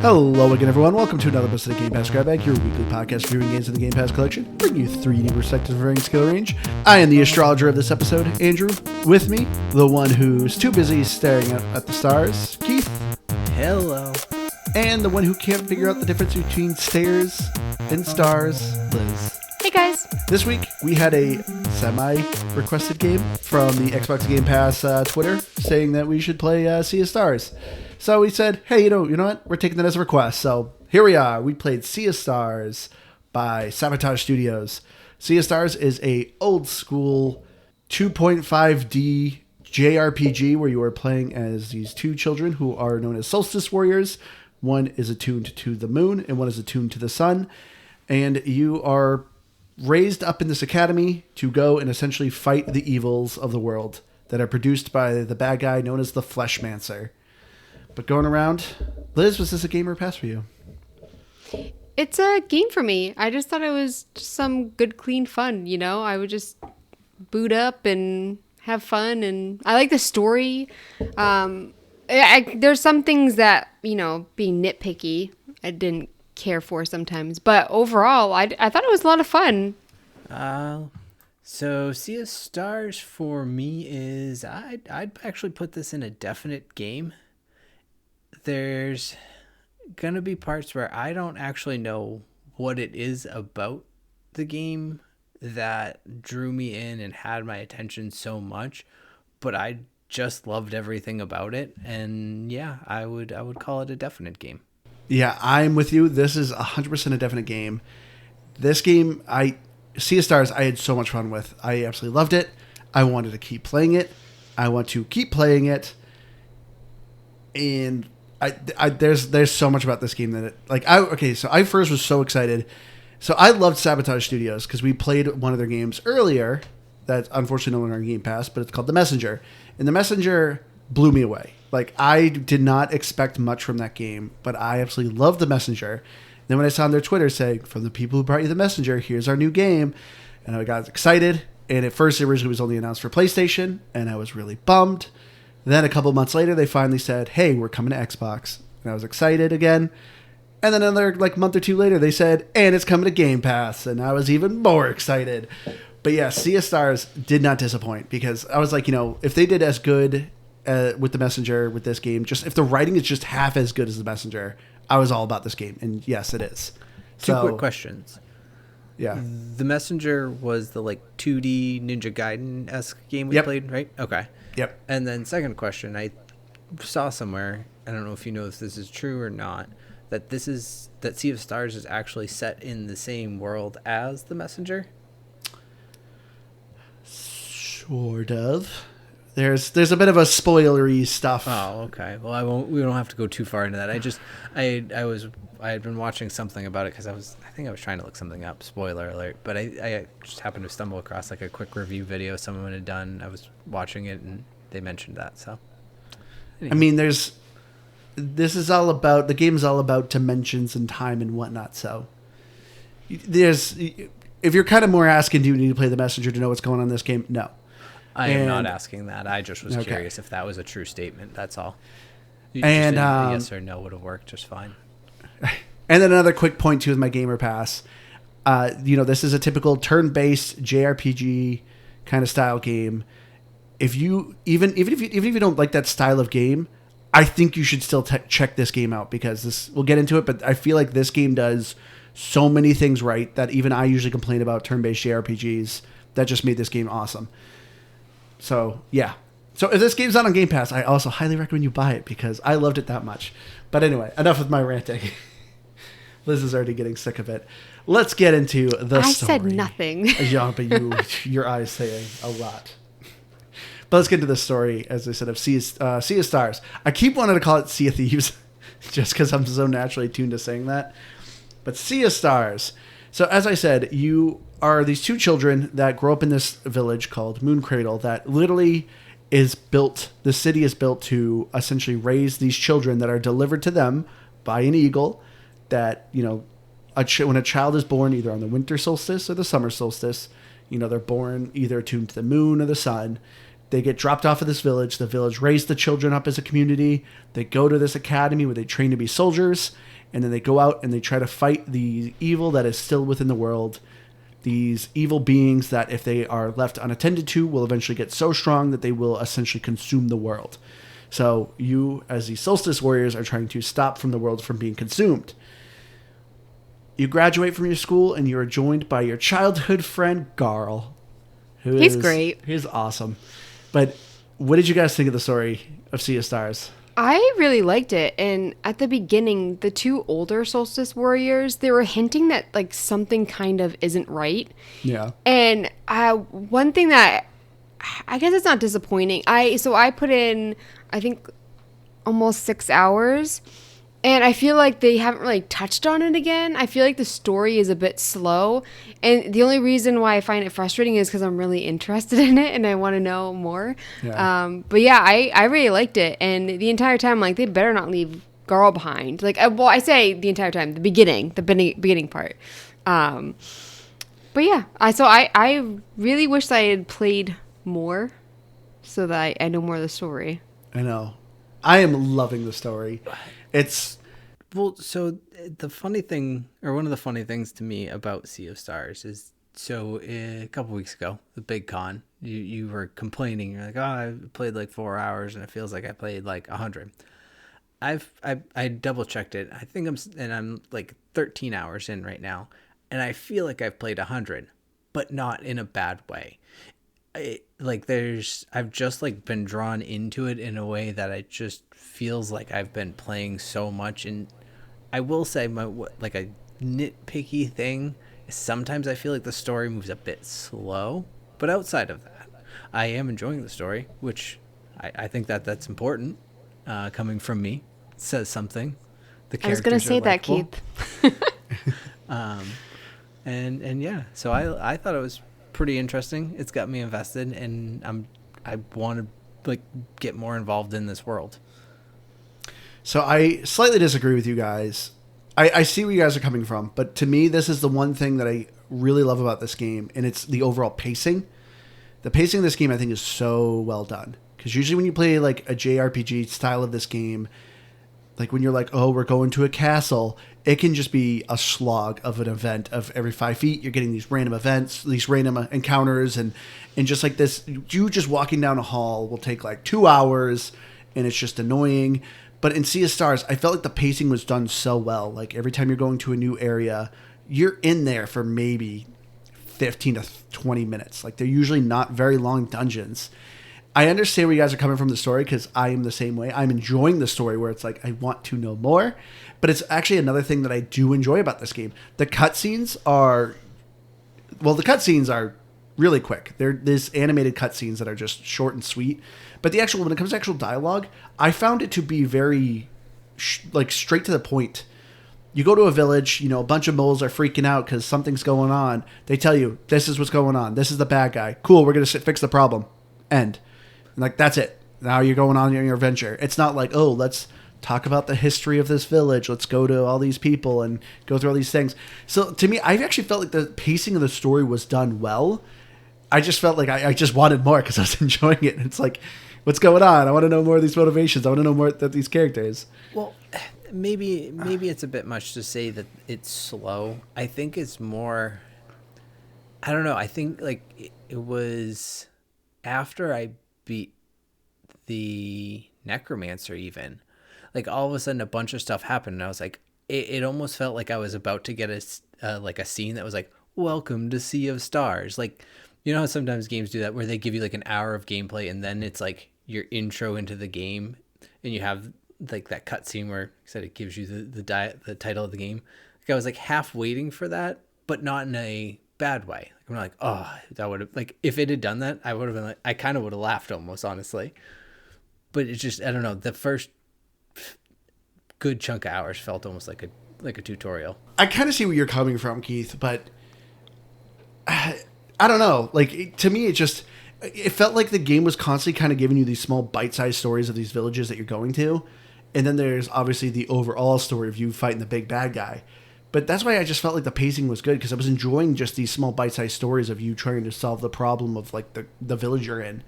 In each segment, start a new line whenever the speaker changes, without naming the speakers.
Hello again, everyone. Welcome to another episode of Game Pass Grab Bag, your weekly podcast reviewing games in the Game Pass collection, bringing you 3 new perspectives of varying skill range. I am the astrologer of this episode, Andrew. With me, the one who's too busy staring at the stars, Keith.
Hello.
And the one who can't figure out the difference between stairs and stars, Liz.
Hey guys.
This week, we had a semi-requested game from the Xbox Game Pass Twitter saying that we should play Sea of Stars. So we said, hey, you know what? We're taking that as a request. So here we are. We played Sea of Stars by Sabotage Studios. Sea of Stars is a old school 2.5D JRPG where you are playing as these two children who are known as solstice warriors. One is attuned to the moon and one is attuned to the sun. And you are raised up in this academy to go and essentially fight the evils of the world that are produced by the bad guy known as the Fleshmancer. But going around, Liz, was this a game or a pass for you?
It's a game for me. I just thought it was just some good, clean fun, you know? I would just boot up and have fun, and I like the story. There's some things that, being nitpicky, I didn't care for sometimes. But overall, I thought it was a lot of fun.
So Sea of Stars for me is, I'd actually put this in a definite game. There's going to be parts where I don't actually know what it is about the game that drew me in and had my attention so much, but I just loved everything about it. And yeah, I would call it a definite game.
Yeah, I'm with you. This is 100% a definite game. This game, Sea of Stars, I had so much fun with. I absolutely loved it. I wanted to keep playing it. I want to keep playing it. And there's so much about this game that so I first was so excited. So I loved Sabotage Studios because we played one of their games earlier that's unfortunately no longer on Game Pass, but it's called The Messenger. And The Messenger blew me away. Like, I did not expect much from that game, but I absolutely loved The Messenger. And then when I saw on their Twitter saying, from the people who brought you The Messenger, here's our new game, and I got excited. And at first, it originally was only announced for PlayStation, and I was really bummed. Then a couple months later, they finally said, hey, we're coming to Xbox. And I was excited again. And then another month or two later, they said, and it's coming to Game Pass. And I was even more excited. But yeah, Sea of Stars did not disappoint because I was like, if they did as good with The Messenger with this game, just if the writing is just half as good as The Messenger, I was all about this game. And yes, it is.
Two quick questions.
Yeah.
The Messenger was the 2D Ninja Gaiden-esque game we played, right? Okay.
Yep.
And then second question, I saw somewhere, I don't know if you know if this is true or not, that Sea of Stars is actually set in the same world as The Messenger.
Sort of. There's a bit of a spoilery stuff.
Oh, okay. Well, we don't have to go too far into that. I had been watching something about it because I think I was trying to look something up. Spoiler alert! But I just happened to stumble across a quick review video someone had done. I was watching it and they mentioned that. So, anyway.
I mean, the game's all about dimensions and time and whatnot. So, if you're kind of more asking, do you need to play The Messenger to know what's going on in this game? No.
I am not asking that. I just was curious if that was a true statement. That's all.
And
yes or no would have worked just fine.
And then another quick point too with my Gamer Pass. This is a typical turn-based JRPG kind of style game. If you even if you don't like that style of game, I think you should still check this game out because we'll get into it. But I feel like this game does so many things right that even I usually complain about turn-based JRPGs. That just made this game awesome. So, yeah. So, if this game's not on Game Pass, I also highly recommend you buy it because I loved it that much. But anyway, enough with my ranting. Liz is already getting sick of it. Let's get into the story.
I said nothing.
Yeah, but your eyes saying a lot. But let's get into the story, as I said, of Sea of Stars. I keep wanting to call it Sea of Thieves just because I'm so naturally tuned to saying that. But Sea of Stars. So, as I said, you are these two children that grow up in this village called Moon Cradle that literally is built, the city is built to essentially raise these children that are delivered to them by an eagle that, when a child is born either on the winter solstice or the summer solstice, they're born either attuned to the moon or the sun. They get dropped off of this village. The village raised the children up as a community. They go to this academy where they train to be soldiers. And then they go out and they try to fight the evil that is still within the world. These evil beings that, if they are left unattended to, will eventually get so strong that they will essentially consume the world. So you, as the solstice warriors, are trying to stop from the world from being consumed. You graduate from your school and you are joined by your childhood friend, Garl.
He's great.
He's awesome. But what did you guys think of the story of Sea of Stars?
I really liked it. And at the beginning, the two older solstice warriors, they were hinting that like something kind of isn't right.
Yeah.
And one thing that I guess it's not disappointing. I put in, I think, almost 6 hours. And I feel like they haven't really touched on it again. I feel like the story is a bit slow. And the only reason why I find it frustrating is because I'm really interested in it and I want to know more.
Yeah.
But yeah, I really liked it. And the entire time, like, they better not leave Garl behind. Like, well, I say the entire time, the beginning part. But yeah, I really wish I had played more so that I know more of the story.
I know. I am loving the story. It's
Well, so the funny thing, or one of the funny things to me about Sea of Stars is, so a couple weeks ago, the big con, you were complaining. You're like, oh, I played like 4 hours and it feels like I played like 100. I double checked it. I think I'm like 13 hours in right now, and I feel like I've played 100, but not in a bad way. I've just like been drawn into it in a way that it just feels like I've been playing so much. And I will say like a nitpicky thing is sometimes I feel like the story moves a bit slow, but outside of that, I am enjoying the story, which I think that's important. Coming from me, it says something. The
I was going to say that,
likable.
Keith.
And yeah, so I thought it was pretty interesting. It's got me invested, and I want to like get more involved in this world.
So I slightly disagree with you guys. I see where you guys are coming from, but to me, this is the one thing that I really love about this game, and it's the overall pacing. The pacing of this game, I think, is so well done. Because usually when you play like a JRPG style of this game, like when you're like, oh, we're going to a castle, it can just be a slog of an event of every 5 feet. You're getting these random events, these random encounters, and just like this, you just walking down a hall will take like 2 hours, and it's just annoying. But in Sea of Stars, I felt like the pacing was done so well. Like every time you're going to a new area, you're in there for maybe 15 to 20 minutes. Like they're usually not very long dungeons. I understand where you guys are coming from the story because I am the same way. I'm enjoying the story where it's like I want to know more. But it's actually another thing that I do enjoy about this game. The cutscenes are really quick. They're these animated cutscenes that are just short and sweet. But when it comes to actual dialogue, I found it to be very straight to the point. You go to a village, a bunch of moles are freaking out because something's going on. They tell you, this is what's going on. This is the bad guy. Cool, we're going to fix the problem. End. And like, that's it. Now you're going on your adventure. It's not like, oh, let's talk about the history of this village. Let's go to all these people and go through all these things. So to me, I actually felt like the pacing of the story was done well. I just felt like I just wanted more because I was enjoying it. And it's like, what's going on? I want to know more of these motivations. I want to know more of these characters.
Well, maybe it's a bit much to say that it's slow. I think it's more, I don't know. I think like it was after I beat the Necromancer, even like all of a sudden a bunch of stuff happened, and I was like, it almost felt like I was about to get a scene that was like, welcome to Sea of Stars. Like, you know how sometimes games do that where they give you like an hour of gameplay and then it's like your intro into the game, and you have like that cutscene where said it gives you the title of the game. Like I was like half waiting for that, but not in a bad way. Like I'm like, oh, that would have, like, if it had done that, I would have been like, I kind of would have laughed almost, honestly. But it's just, I don't know, the first good chunk of hours felt almost like a tutorial.
I kind of see where you're coming from, Keith, but I don't know. Like, to me, it felt like the game was constantly kind of giving you these small bite-sized stories of these villages that you're going to. And then there's obviously the overall story of you fighting the big bad guy. But that's why I just felt like the pacing was good, because I was enjoying just these small bite-sized stories of you trying to solve the problem of like the village you're in.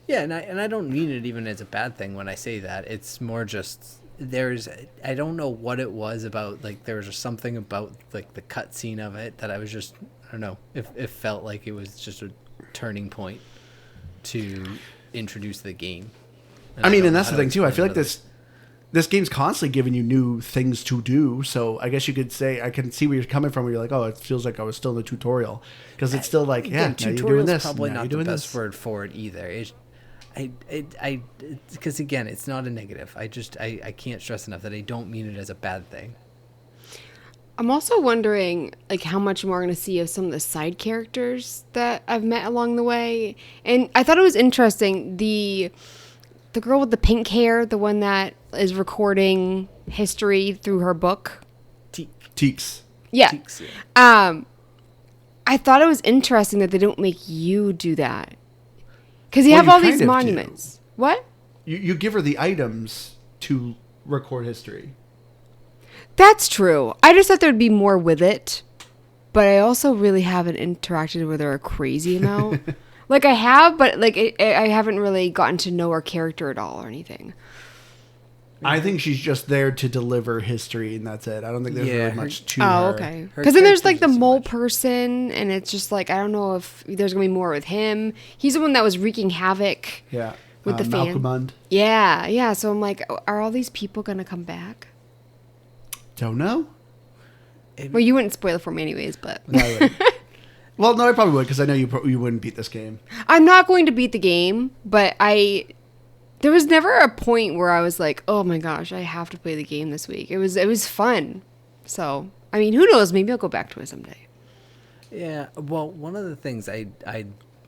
Yeah, and I don't mean it even as a bad thing when I say that. It's more just I don't know what it was about, like there was just something about like the cutscene of it that I was just, I don't know, it felt like it was just a turning point to introduce the game.
I mean, and that's the thing too. I feel like this game's constantly giving you new things to do. So I guess you could say, I can see where you're coming from, where you're like, oh, it feels like I was still in the tutorial, because it's still like, yeah, now you're doing this.
Probably
now
not
you're
the
doing
best
this.
word for it either. Because again, it's not a negative. I can't stress enough that I don't mean it as a bad thing.
I'm also wondering, like, how much more we're going to see of some of the side characters that I've met along the way. And I thought it was interesting, the girl with the pink hair, the one that is recording history through her book.
Teeks.
Yeah.
Teeks, yeah.
I thought it was interesting that they don't make you do that. Because you have all these monuments. What?
You give her the items to record history.
That's true. I just thought there'd be more with it. But I also really haven't interacted with her a crazy amount. Like, I have, but like I haven't really gotten to know her character at all or anything.
I think she's just there to deliver history, and that's it. I don't think there's really much to her.
Oh, okay. Because then there's like the mole person, and it's just like, I don't know if there's going to be more with him. He's the one that was wreaking havoc.
Yeah.
With the fan.
Malcolmund.
Yeah. So I'm like, are all these people going to come back?
Don't know.
Well, you wouldn't spoil it for me anyways, but...
No, I wouldn't. Well, no, I probably would, because I know you wouldn't beat this game.
I'm not going to beat the game, but there was never a point where I was like, oh my gosh, I have to play the game this week. It was fun. So, I mean, who knows? Maybe I'll go back to it someday.
Yeah, well, one of the things I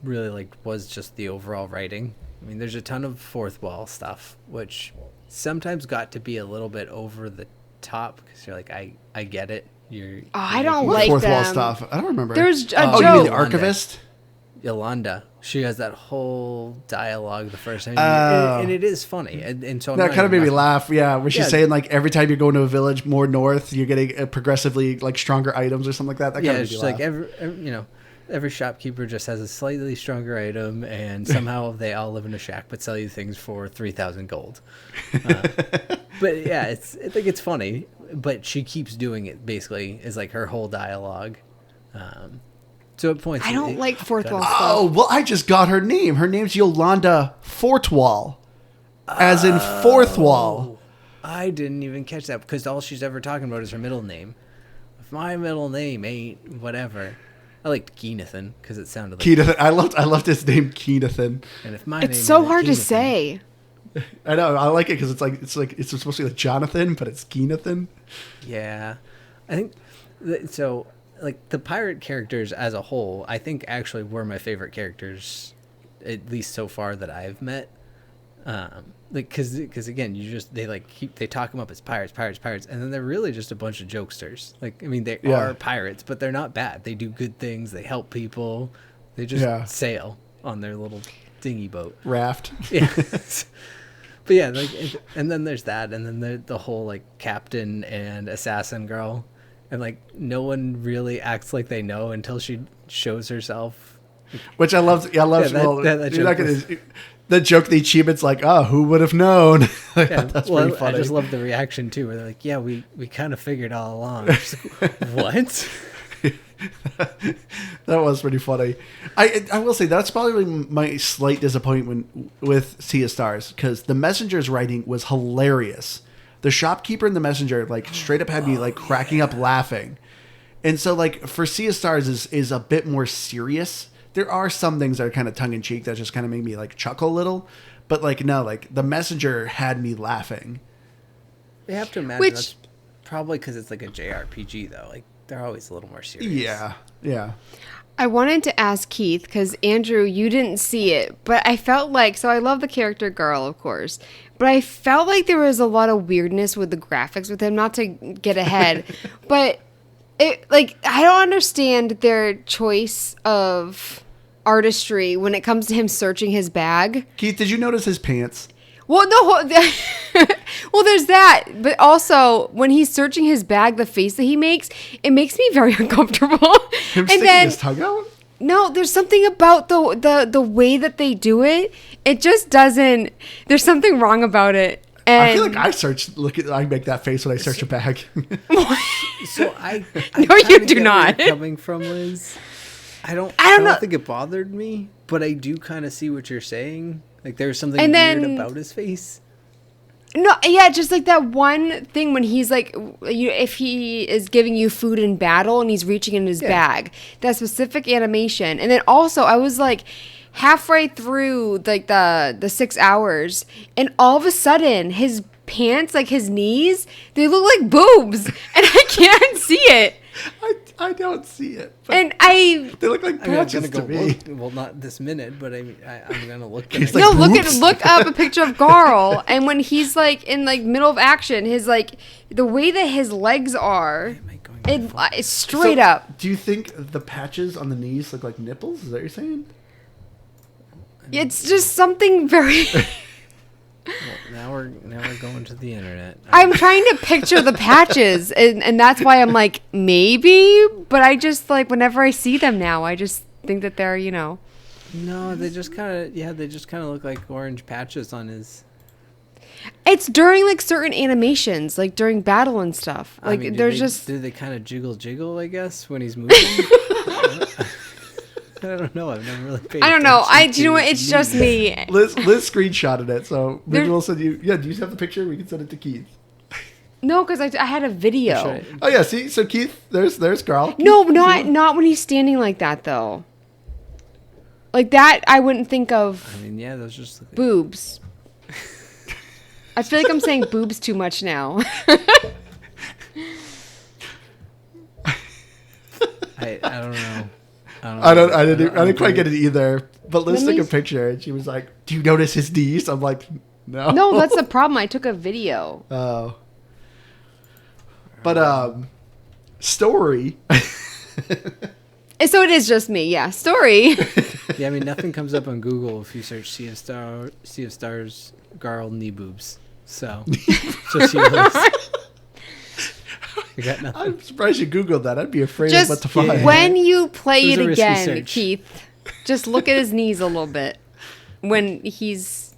really liked was just the overall writing. I mean, there's a ton of fourth wall stuff, which sometimes got to be a little bit over the top, because you're like, I get it.
I don't like
fourth wall
them.
stuff. I don't remember.
There's a
joke.
joke.
You mean the archivist?
Yolanda. She has that whole dialogue the first time, and it is funny. And so
that kind of made me laugh. Yeah, when she's saying like every time you're going to a village more north, you're getting progressively like stronger items or something like that. That kind of made me laugh.
like every shopkeeper just has a slightly stronger item, and somehow they all live in a shack but sell you things for 3,000 gold. But yeah, I think it's funny. But she keeps doing it, basically, is like her whole dialogue. So at points...
I don't like fourth wall stuff.
Oh, well, I just got her name. Her name's Yolanda Fortwall. As in fourth wall.
I didn't even catch that, because all she's ever talking about is her middle name. If my middle name ain't whatever... I liked Keenathan, because it sounded like...
Keenathan. I loved his name, Keenathan.
And if my
it's
name
so
isn't
hard to
Keenathan- say.
I know. I like it because it's supposed to be like Jonathan, but it's Keenathan.
Yeah, I think so. Like the pirate characters as a whole, I think actually were my favorite characters, at least so far that I've met. Like because again, they talk them up as pirates, and then they're really just a bunch of jokesters. Like, I mean, they are pirates, but they're not bad. They do good things. They help people. They just sail on their little dinghy boat
Raft.
Yeah. But yeah, like, and then there's that, and then the whole like captain and assassin girl, and like no one really acts like they know until she shows herself.
Which I loved. Yeah, I loved. The joke, the achievement's like, oh, who would have known? That's pretty funny.
I just love the reaction too, where they're like, yeah, we kind of figured all along. Like, what?
That was pretty funny. I will say that's probably my slight disappointment with Sea of Stars, because the messenger's writing was hilarious. The shopkeeper and the messenger like straight up had me like cracking up laughing. And so like for Sea of Stars is a bit more serious. There are some things that are kind of tongue in cheek that just kind of make me like chuckle a little, but like no, like the messenger had me laughing.
You have to imagine that's probably because it's like a JRPG though. Like they're always a little more serious.
Yeah.
I wanted to ask Keith, because Andrew, you didn't see it, but I felt like, so I love the character Girl, of course, but I felt like there was a lot of weirdness with the graphics with him, not to get ahead, but it, like, I don't understand their choice of artistry when it comes to him searching his bag.
Keith, did you notice his pants?
Well, no, well, there's that, but also when he's searching his bag, the face that he makes, it makes me very uncomfortable.
Him sticking his tongue out?
No, there's something about the way that they do it. It just doesn't. There's something wrong about it. And
I feel like I make that face when I search a bag.
So I
No, you
kinda
do
get where
not.
you're coming from, Liz. I don't
know.
think it bothered me, but I do kind of see what you're saying. Like there's something
And
weird
then-
about his face.
No, yeah, just like that one thing when he's like, if he is giving you food in battle and he's reaching in his bag, that specific animation. And then also, I was like halfway through like the 6 hours, and all of a sudden, his pants, like his knees, they look like boobs, and I can't see it.
I don't see it. But
And I
they look like
I'm gonna
patches
go
to me.
look. Well, not this minute, but I'm gonna look.
He's
the
like,
no
boobs?
look up a picture of Garl, and when he's like in like middle of action, his like the way that his legs are,
Am I going to find-
it's straight
So,
up.
Do you think the patches on the knees look like nipples? Is that what you're saying?
It's just something very.
Well, now we're going to the internet.
I'm trying to picture the patches, and that's why I'm like maybe, but I just like whenever I see them now, I just think that they're
No, they just kind of look like orange patches on his.
It's during like certain animations, like during battle and stuff. Like
do they kind of jiggle, I guess, when he's moving? I don't know. I've never really paid
I don't know.
attention
Do you know what?
to
It's just me.
Liz screenshotted it, so maybe
There-
we'll send you. Yeah, do you have the picture? We can send it to Keith.
No, because I had a video.
Should I-
Oh yeah, see, so Keith, there's Carl.
No,
Keith,
not when he's standing like that though. Like that, I wouldn't think of
I mean, yeah, those just look like
boobs. I feel like I'm saying boobs too much now.
I don't know.
I didn't quite get it either. But Liz
Let
took
me-
a picture and she was like, "Do you notice his knees?" I'm like, "No."
No, that's the problem. I took a video.
Oh. But story.
And so it is just me, yeah. Story.
Yeah, I mean, nothing comes up on Google if you search Sea of Stars, Garl knee boobs. So, just you got nothing.
I'm surprised you googled that. I'd be afraid of
Just
what to find.
when you play
It was
it
a risky
again,
search.
Keith, just look at his knees a little bit when he's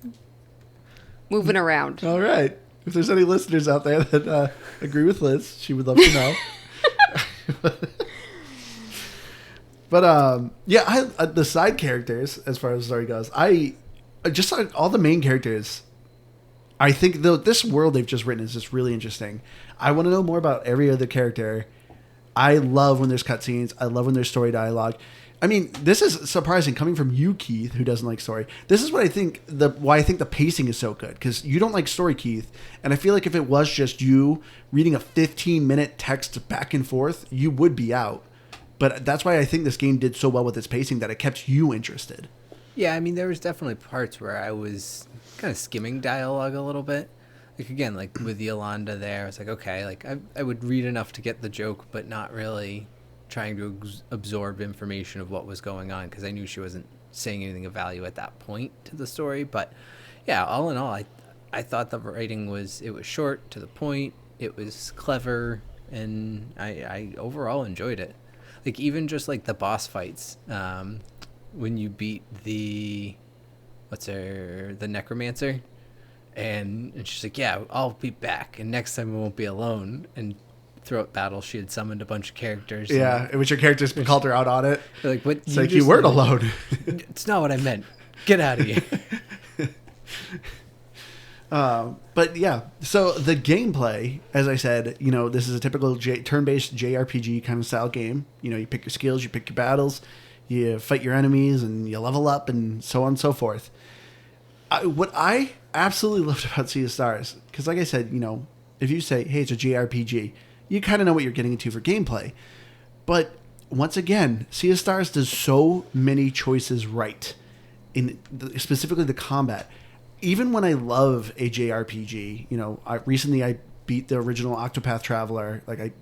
moving around.
All right. If there's any listeners out there that agree with Liz, she would love to know. But yeah, the side characters, as far as the story goes, I just like all the main characters. I think this world they've just written is just really interesting. I want to know more about every other character. I love when there's cutscenes. I love when there's story dialogue. I mean, this is surprising coming from you, Keith, who doesn't like story. This is what I think why I think the pacing is so good, because you don't like story, Keith, and I feel like if it was just you reading a 15-minute text back and forth, you would be out. But that's why I think this game did so well with its pacing that it kept you interested.
Yeah, I mean, there was definitely parts where I was kind of skimming dialogue a little bit. Like, again, like with Yolanda there, it's like, okay, like I would read enough to get the joke, but not really trying to absorb information of what was going on, because I knew she wasn't saying anything of value at that point to the story. But yeah, all in all, I thought the writing was short, to the point, it was clever, and I overall enjoyed it. Like, even just like the boss fights, when you beat the necromancer, and she's like, yeah, I'll be back, and next time I won't be alone. And throughout battle, she had summoned a bunch of characters.
Yeah, in which your characters called her out on it.
They're like, what?
It's like you weren't alone.
It's not what I meant. Get out of here.
But yeah, so the gameplay, as I said, this is a typical turn-based JRPG kind of style game. You pick your skills, you pick your battles, you fight your enemies, and you level up, and so on and so forth. What I absolutely loved about Sea of Stars, because like I said, if you say, hey, it's a JRPG, you kind of know what you're getting into for gameplay. But once again, Sea of Stars does so many choices right, specifically the combat. Even when I love a JRPG, I beat the original Octopath Traveler. Like I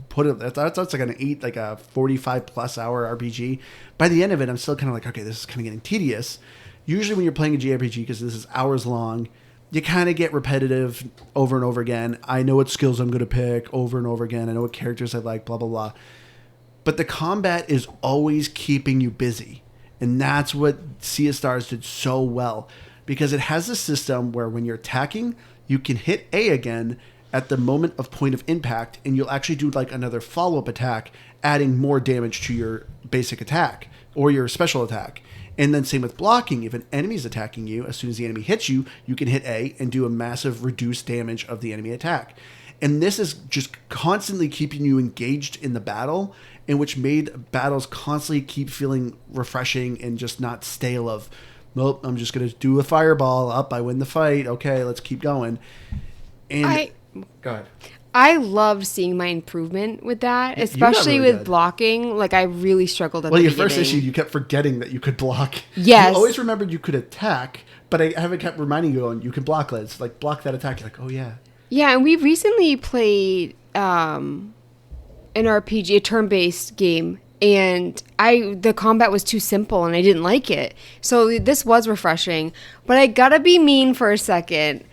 put it, that's like a 45 plus hour RPG. By the end of it, I'm still kind of like, okay, this is kind of getting tedious. Usually when you're playing a JRPG, because this is hours long, you kind of get repetitive over and over again. I know what skills I'm going to pick over and over again. I know what characters I like, blah, blah, blah. but the combat is always keeping you busy. And that's what Sea of Stars did so well, because it has a system where when you're attacking, you can hit A again at the moment of point of impact, and you'll actually do like another follow-up attack, adding more damage to your basic attack or your special attack. And then same with blocking. If an enemy is attacking you, as soon as the enemy hits you, you can hit A and do a massive reduced damage of the enemy attack. And this is just constantly keeping you engaged in the battle, in which made battles constantly keep feeling refreshing and just not stale of, nope, I'm just going to do a fireball, up, I win the fight, okay, let's keep going. And go ahead.
I loved seeing my improvement with that, especially
really
with
good.
blocking. Like, I really struggled at
Well,
the
your
beginning.
first issue, you kept forgetting that you could block.
Yes.
You always remembered you could attack, but I haven't kept reminding you, you can block this. Like, block that attack. You're like, oh, yeah.
Yeah, and we recently played an RPG, a turn-based game, and the combat was too simple, and I didn't like it. So this was refreshing, but I gotta be mean for a second.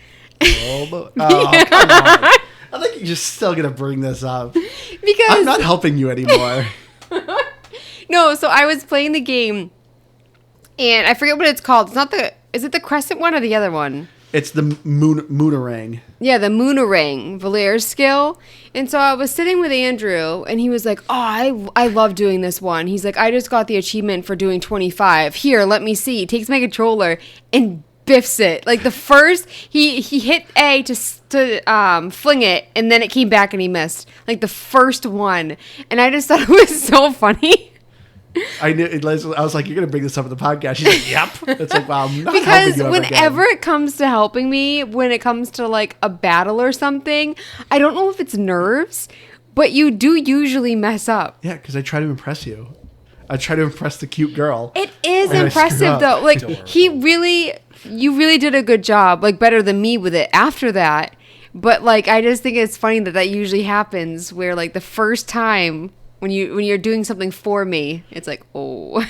Oh, come on. I think you're just still going to bring this up.
Because
I'm not helping you anymore.
No, so I was playing the game, and I forget what it's called. It's not is it the Crescent one or the other one?
It's the Moonerang.
Yeah, the Moonerang, Valaire's skill. And so I was sitting with Andrew, and he was like, oh, I love doing this one. He's like, I just got the achievement for doing 25. Here, let me see. He takes my controller and biffs it. Like the first, he hit A to fling it, and then it came back and he missed. Like the first one. And I just thought it was so funny.
I knew. I was like, "You're gonna bring this up in the podcast." She's like, "Yep." It's like, "Wow, I'm not
Because
helping you ever
whenever
again."
it comes to helping me, when it comes to like a battle or something, I don't know if it's nerves, but you do usually mess up.
Yeah, because I try to impress you. I try to impress the cute girl.
It is
And I screw
impressive
up.
though. Like
Adorable.
you really did a good job, like better than me with it after that. But like I just think it's funny that usually happens where like the first time when you're doing something for me, it's like, oh.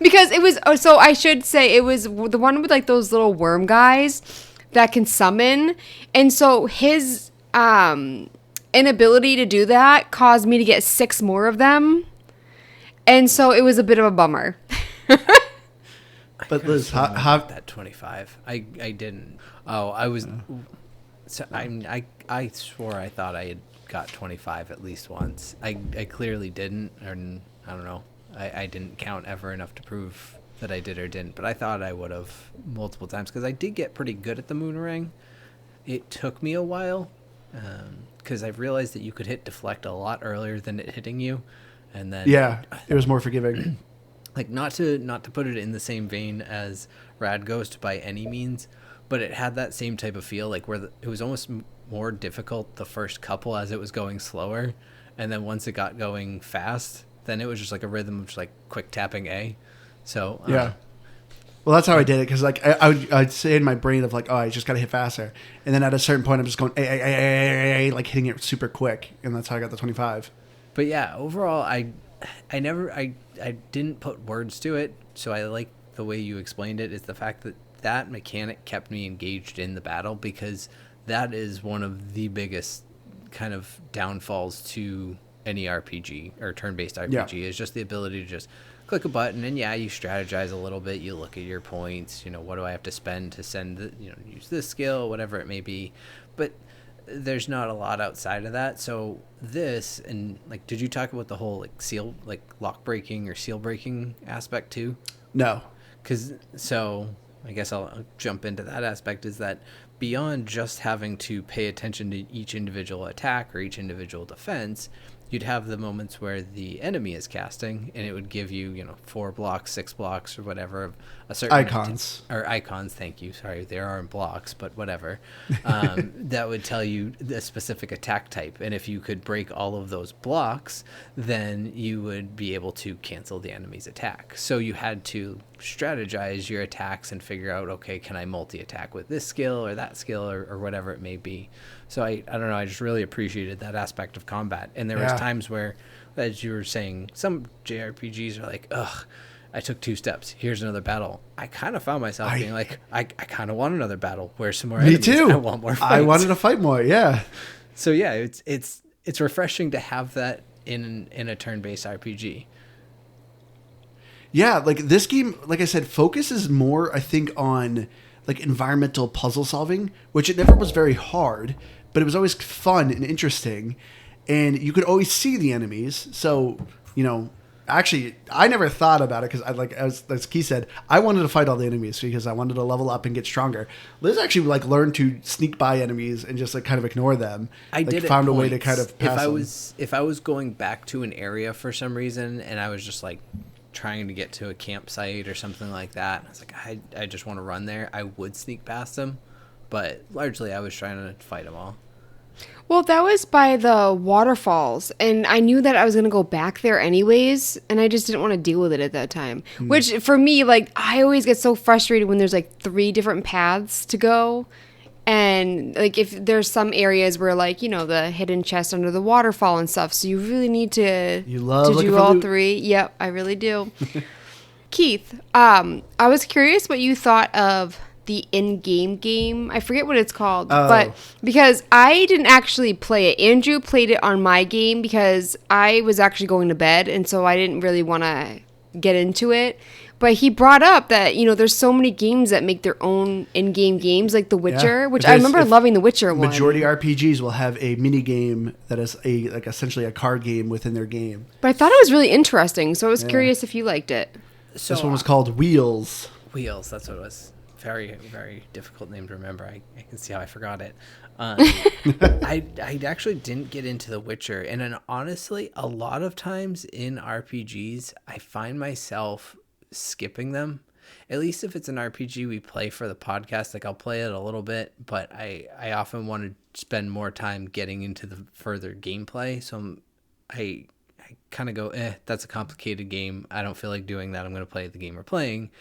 Because it was, so I should say it was the one with like those little worm guys that can summon. And so his inability to do that caused me to get 6 more of them. And so it was a bit of a bummer.
But Liz,
that 25. I didn't. Oh, I was. So I swore I thought I had got 25 at least once. I clearly didn't, or I don't know. I didn't count ever enough to prove that I did or didn't, but I thought I would have multiple times because I did get pretty good at the Moonerang. It took me a while because I realized that you could hit deflect a lot earlier than it hitting you, and then
yeah, it was more forgiving.
like not to put it in the same vein as Rad Ghost by any means, but it had that same type of feel, like where it was almost more difficult the first couple as it was going slower, and then once it got going fast, then it was just like a rhythm of just like quick tapping A. So
Yeah. Well, that's how I did it, because like I'd say in my brain of like, oh, I just got to hit faster, and then at a certain point I'm just going like hitting it super quick, and that's how I got the 25.
But yeah, overall, I didn't put words to it, so I like the way you explained it. Is the fact that mechanic kept me engaged in the battle, because that is one of the biggest kind of downfalls to any RPG or turn-based RPG is just the ability to just click a button and you strategize a little bit. You look at your points, what do I have to spend to send use this skill, whatever it may be. But there's not a lot outside of that. So this, and like, did you talk about the whole like seal, like lock breaking or seal breaking aspect too?
No.
So I guess I'll jump into that aspect, is that beyond just having to pay attention to each individual attack or each individual defense, you'd have the moments where the enemy is casting, and it would give you, 4 blocks, 6 blocks, or whatever, a certain
Icons.
or icons. Thank you. Sorry, there aren't blocks, but whatever. That would tell you the specific attack type, and if you could break all of those blocks, then you would be able to cancel the enemy's attack. So you had to strategize your attacks and figure out, okay, can I multi-attack with this skill or that skill or whatever it may be. So I don't know, I just really appreciated that aspect of combat. And there was times where, as you were saying, some JRPGs are like, ugh, I took 2 steps, here's another battle. I kind of found myself being like, I kind of want another battle. Where's some more enemies?
Me too.
I want more fights.
I wanted to fight more, yeah.
So yeah, it's refreshing to have that in a turn-based RPG.
Yeah, like this game, like I said, focuses more, I think, on like environmental puzzle solving, which it never was very hard, but it was always fun and interesting, and you could always see the enemies. So, you know, actually, I never thought about it because I like as Key said, I wanted to fight all the enemies because I wanted to level up and get stronger. Liz actually like learned to sneak by enemies and just like kind of ignore them.
I
like,
did
found
at
a way to
points.
kind of pass
If I was going back to an area for some reason and I was just like trying to get to a campsite or something like that, I was like, I just want to run there, I would sneak past them, but largely I was trying to fight them all.
Well, that was by the waterfalls, and I knew that I was going to go back there anyways, and I just didn't want to deal with it at that time. Which, for me, like, I always get so frustrated when there's, like, 3 different paths to go, and, like, if there's some areas where, like, you know, the hidden chest under the waterfall and stuff, so you really need to,
You love looking
do
for
all
loot.
3. Yep, I really do. Keith, I was curious what you thought of the in-game game. I forget what it's called, but because I didn't actually play it. Andrew played it on my game because I was actually going to bed, and so I didn't really want to get into it. But he brought up that, you know, there's so many games that make their own in-game games, like The Witcher, which I remember loving The Witcher one.
Majority RPGs will have a mini game that is a like essentially a card game within their game.
But I thought it was really interesting, so I was curious if you liked it.
So
This one was called Wheels.
Wheels, that's what it was. Very, very difficult name to remember. I can see how I forgot it. I actually didn't get into The Witcher, and then honestly, a lot of times in RPGs, I find myself skipping them. At least if it's an RPG we play for the podcast, like I'll play it a little bit, but I often want to spend more time getting into the further gameplay. So I kind of go, that's a complicated game. I don't feel like doing that. I'm going to play the game we're playing.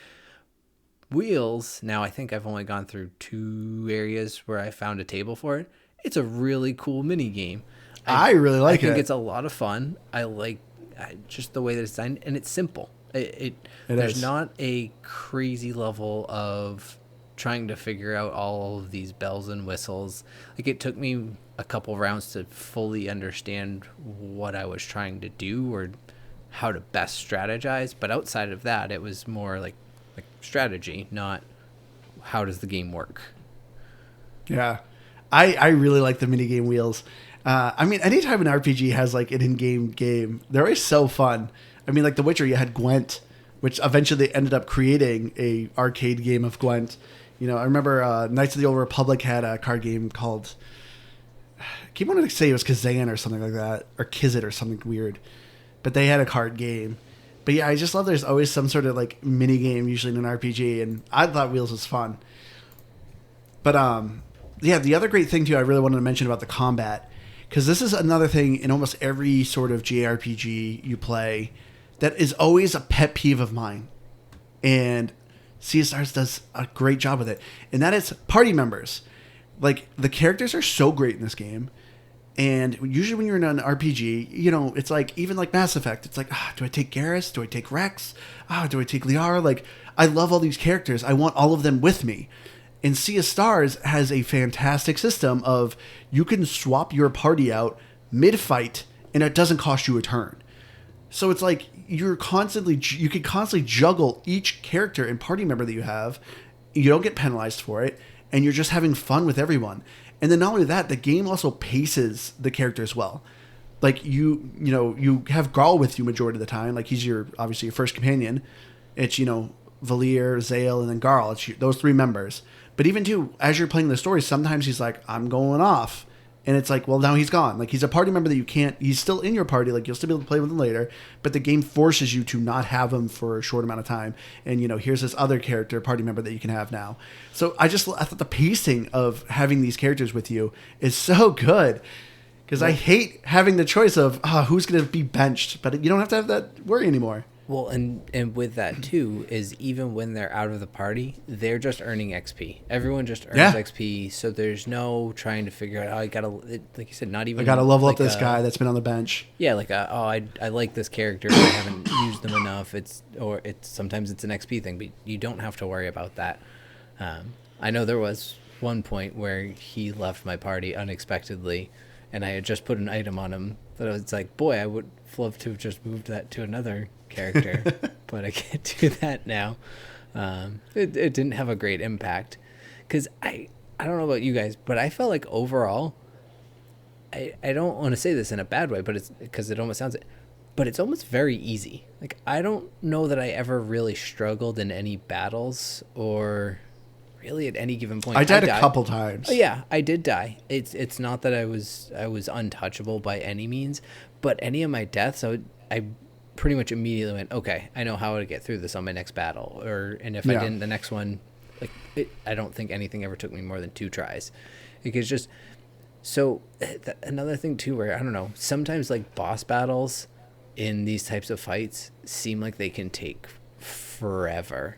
Wheels, now I think I've only gone through 2 areas where I found a table for it. It's a really cool mini game.
I really like it.
I think it's a lot of fun. I like just the way that it's designed, and it's simple. There's
is.
not a crazy level of trying to figure out all of these bells and whistles. Like, it took me a couple rounds to fully understand what I was trying to do or how to best strategize. But outside of that, it was more like strategy, not how does the game work.
Yeah. I really like the minigame Wheels. I mean, anytime an RPG has like an in-game game, they're always so fun. I mean, like The Witcher, you had Gwent, which eventually they ended up creating a arcade game of Gwent. You know, I remember Knights of the Old Republic had a card game called, I keep wanting to say it was Kazan or something like that, or Kizit or something weird. But they had a card game. But yeah, I just love there's always some sort of like mini game usually in an RPG, and I thought Wheels was fun. But yeah, the other great thing too I really wanted to mention about the combat, because this is another thing in almost every sort of JRPG you play that is always a pet peeve of mine, and Sea of Stars does a great job with it, and that is party members. Like, the characters are so great in this game. And usually when you're in an RPG, you know, it's like, even like Mass Effect, it's like, do I take Garrus? Do I take Rex? Do I take Liara? Like, I love all these characters. I want all of them with me. And Sea of Stars has a fantastic system of you can swap your party out mid-fight, and it doesn't cost you a turn. So it's like you can constantly juggle each character and party member that you have. You don't get penalized for it, and you're just having fun with everyone. And then not only that, the game also paces the characters well. Like, you have Garl with you majority of the time. Like, he's obviously your first companion. It's, Valir, Zale, and then Garl. It's those 3 members. But even too, as you're playing the story, sometimes he's like, I'm going off. And it's like, well, now he's gone. Like, he's a party member that he's still in your party. Like, you'll still be able to play with him later. But the game forces you to not have him for a short amount of time. And, here's this other character, party member that you can have now. So I thought the pacing of having these characters with you is so good. Because I hate having the choice of, who's going to be benched. But you don't have to have that worry anymore.
Well, and with that too is even when they're out of the party, they're just earning XP. Everyone just earns XP, so there's no trying to figure out. Like you said, not even.
I gotta level up this guy that's been on the bench.
Yeah, like I like this character, but I haven't used them enough. Sometimes it's an XP thing, but you don't have to worry about that. I know there was one point where he left my party unexpectedly, and I had just put an item on him that I was like, boy, I would love to have just moved that to another character, but I can't do that now. It didn't have a great impact because I don't know about you guys, but I felt like overall, I don't want to say this in a bad way, but it's because it almost sounds it, but it's almost very easy. Like, I don't know that I ever really struggled in any battles or really at any given point.
I died a couple times.
Oh, yeah, I did die. It's not that I was untouchable by any means, but any of my deaths, I pretty much immediately went, okay, I know how to get through this on my next battle. And if I didn't, the next one, I don't think anything ever took me more than 2 tries. It's just so another thing too, where I don't know, sometimes like boss battles in these types of fights seem like they can take forever,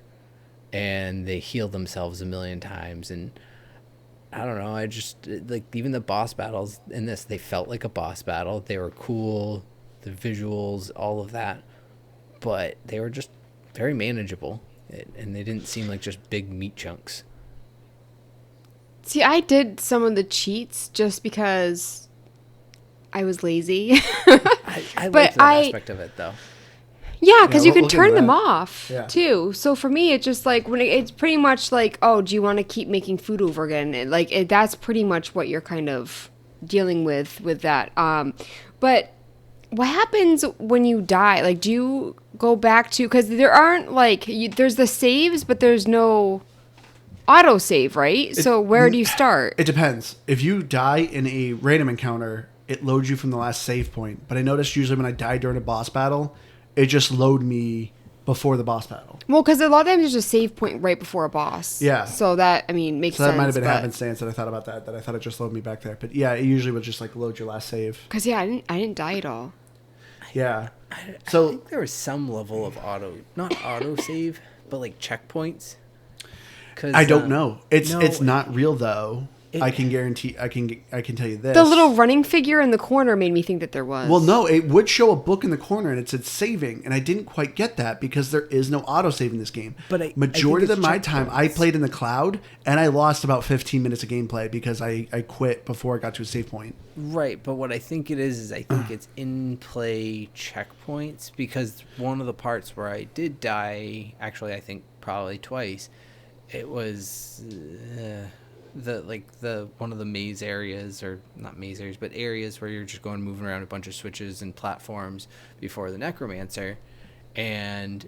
and they heal themselves a million times, and I don't know, I just like even the boss battles in this, they felt like a boss battle. They were cool, the visuals, all of that, but they were just very manageable, and they didn't seem like just big meat chunks.
See, I did some of the cheats just because I was lazy.
I like that aspect of it, though.
Yeah, because you can
look into
turn them
that.
off, too. So for me, it's just like, when it's pretty much like, oh, do you want to keep making food over again? That's pretty much what you're kind of dealing with that. But what happens when you die? Like, do you go back to, because there aren't like, there's the saves, but there's no autosave, right? So where do you start?
It depends. If you die in a random encounter, it loads you from the last save point. But I noticed usually when I die during a boss battle, it just load me before the boss battle.
Well, because a lot of times there's a save point right before a boss.
Yeah.
So that, I mean, makes sense.
So that might have been happenstance that I thought about that I thought it just loaded me back there. But yeah, it usually would just like load your last save.
Because I didn't die at all.
Yeah.
I
So
think there was some level of not auto save, but like checkpoints.
I don't know. It's
no,
not real though. I can guarantee. I can tell you this.
The little running figure in the corner made me think that there was.
Well, no, it would show a book in the corner and it said saving, and I didn't quite get that because there is no autosave in this game.
But
majority
I
of my time, I played in the cloud, and I lost about 15 minutes of gameplay because I quit before I got to a save point.
Right, but what I think it is I think it's in-play checkpoints, because one of the parts where I did die, actually I think probably twice, it was the one of the maze areas, or not maze areas, but areas where you're just going moving around a bunch of switches and platforms before the necromancer, and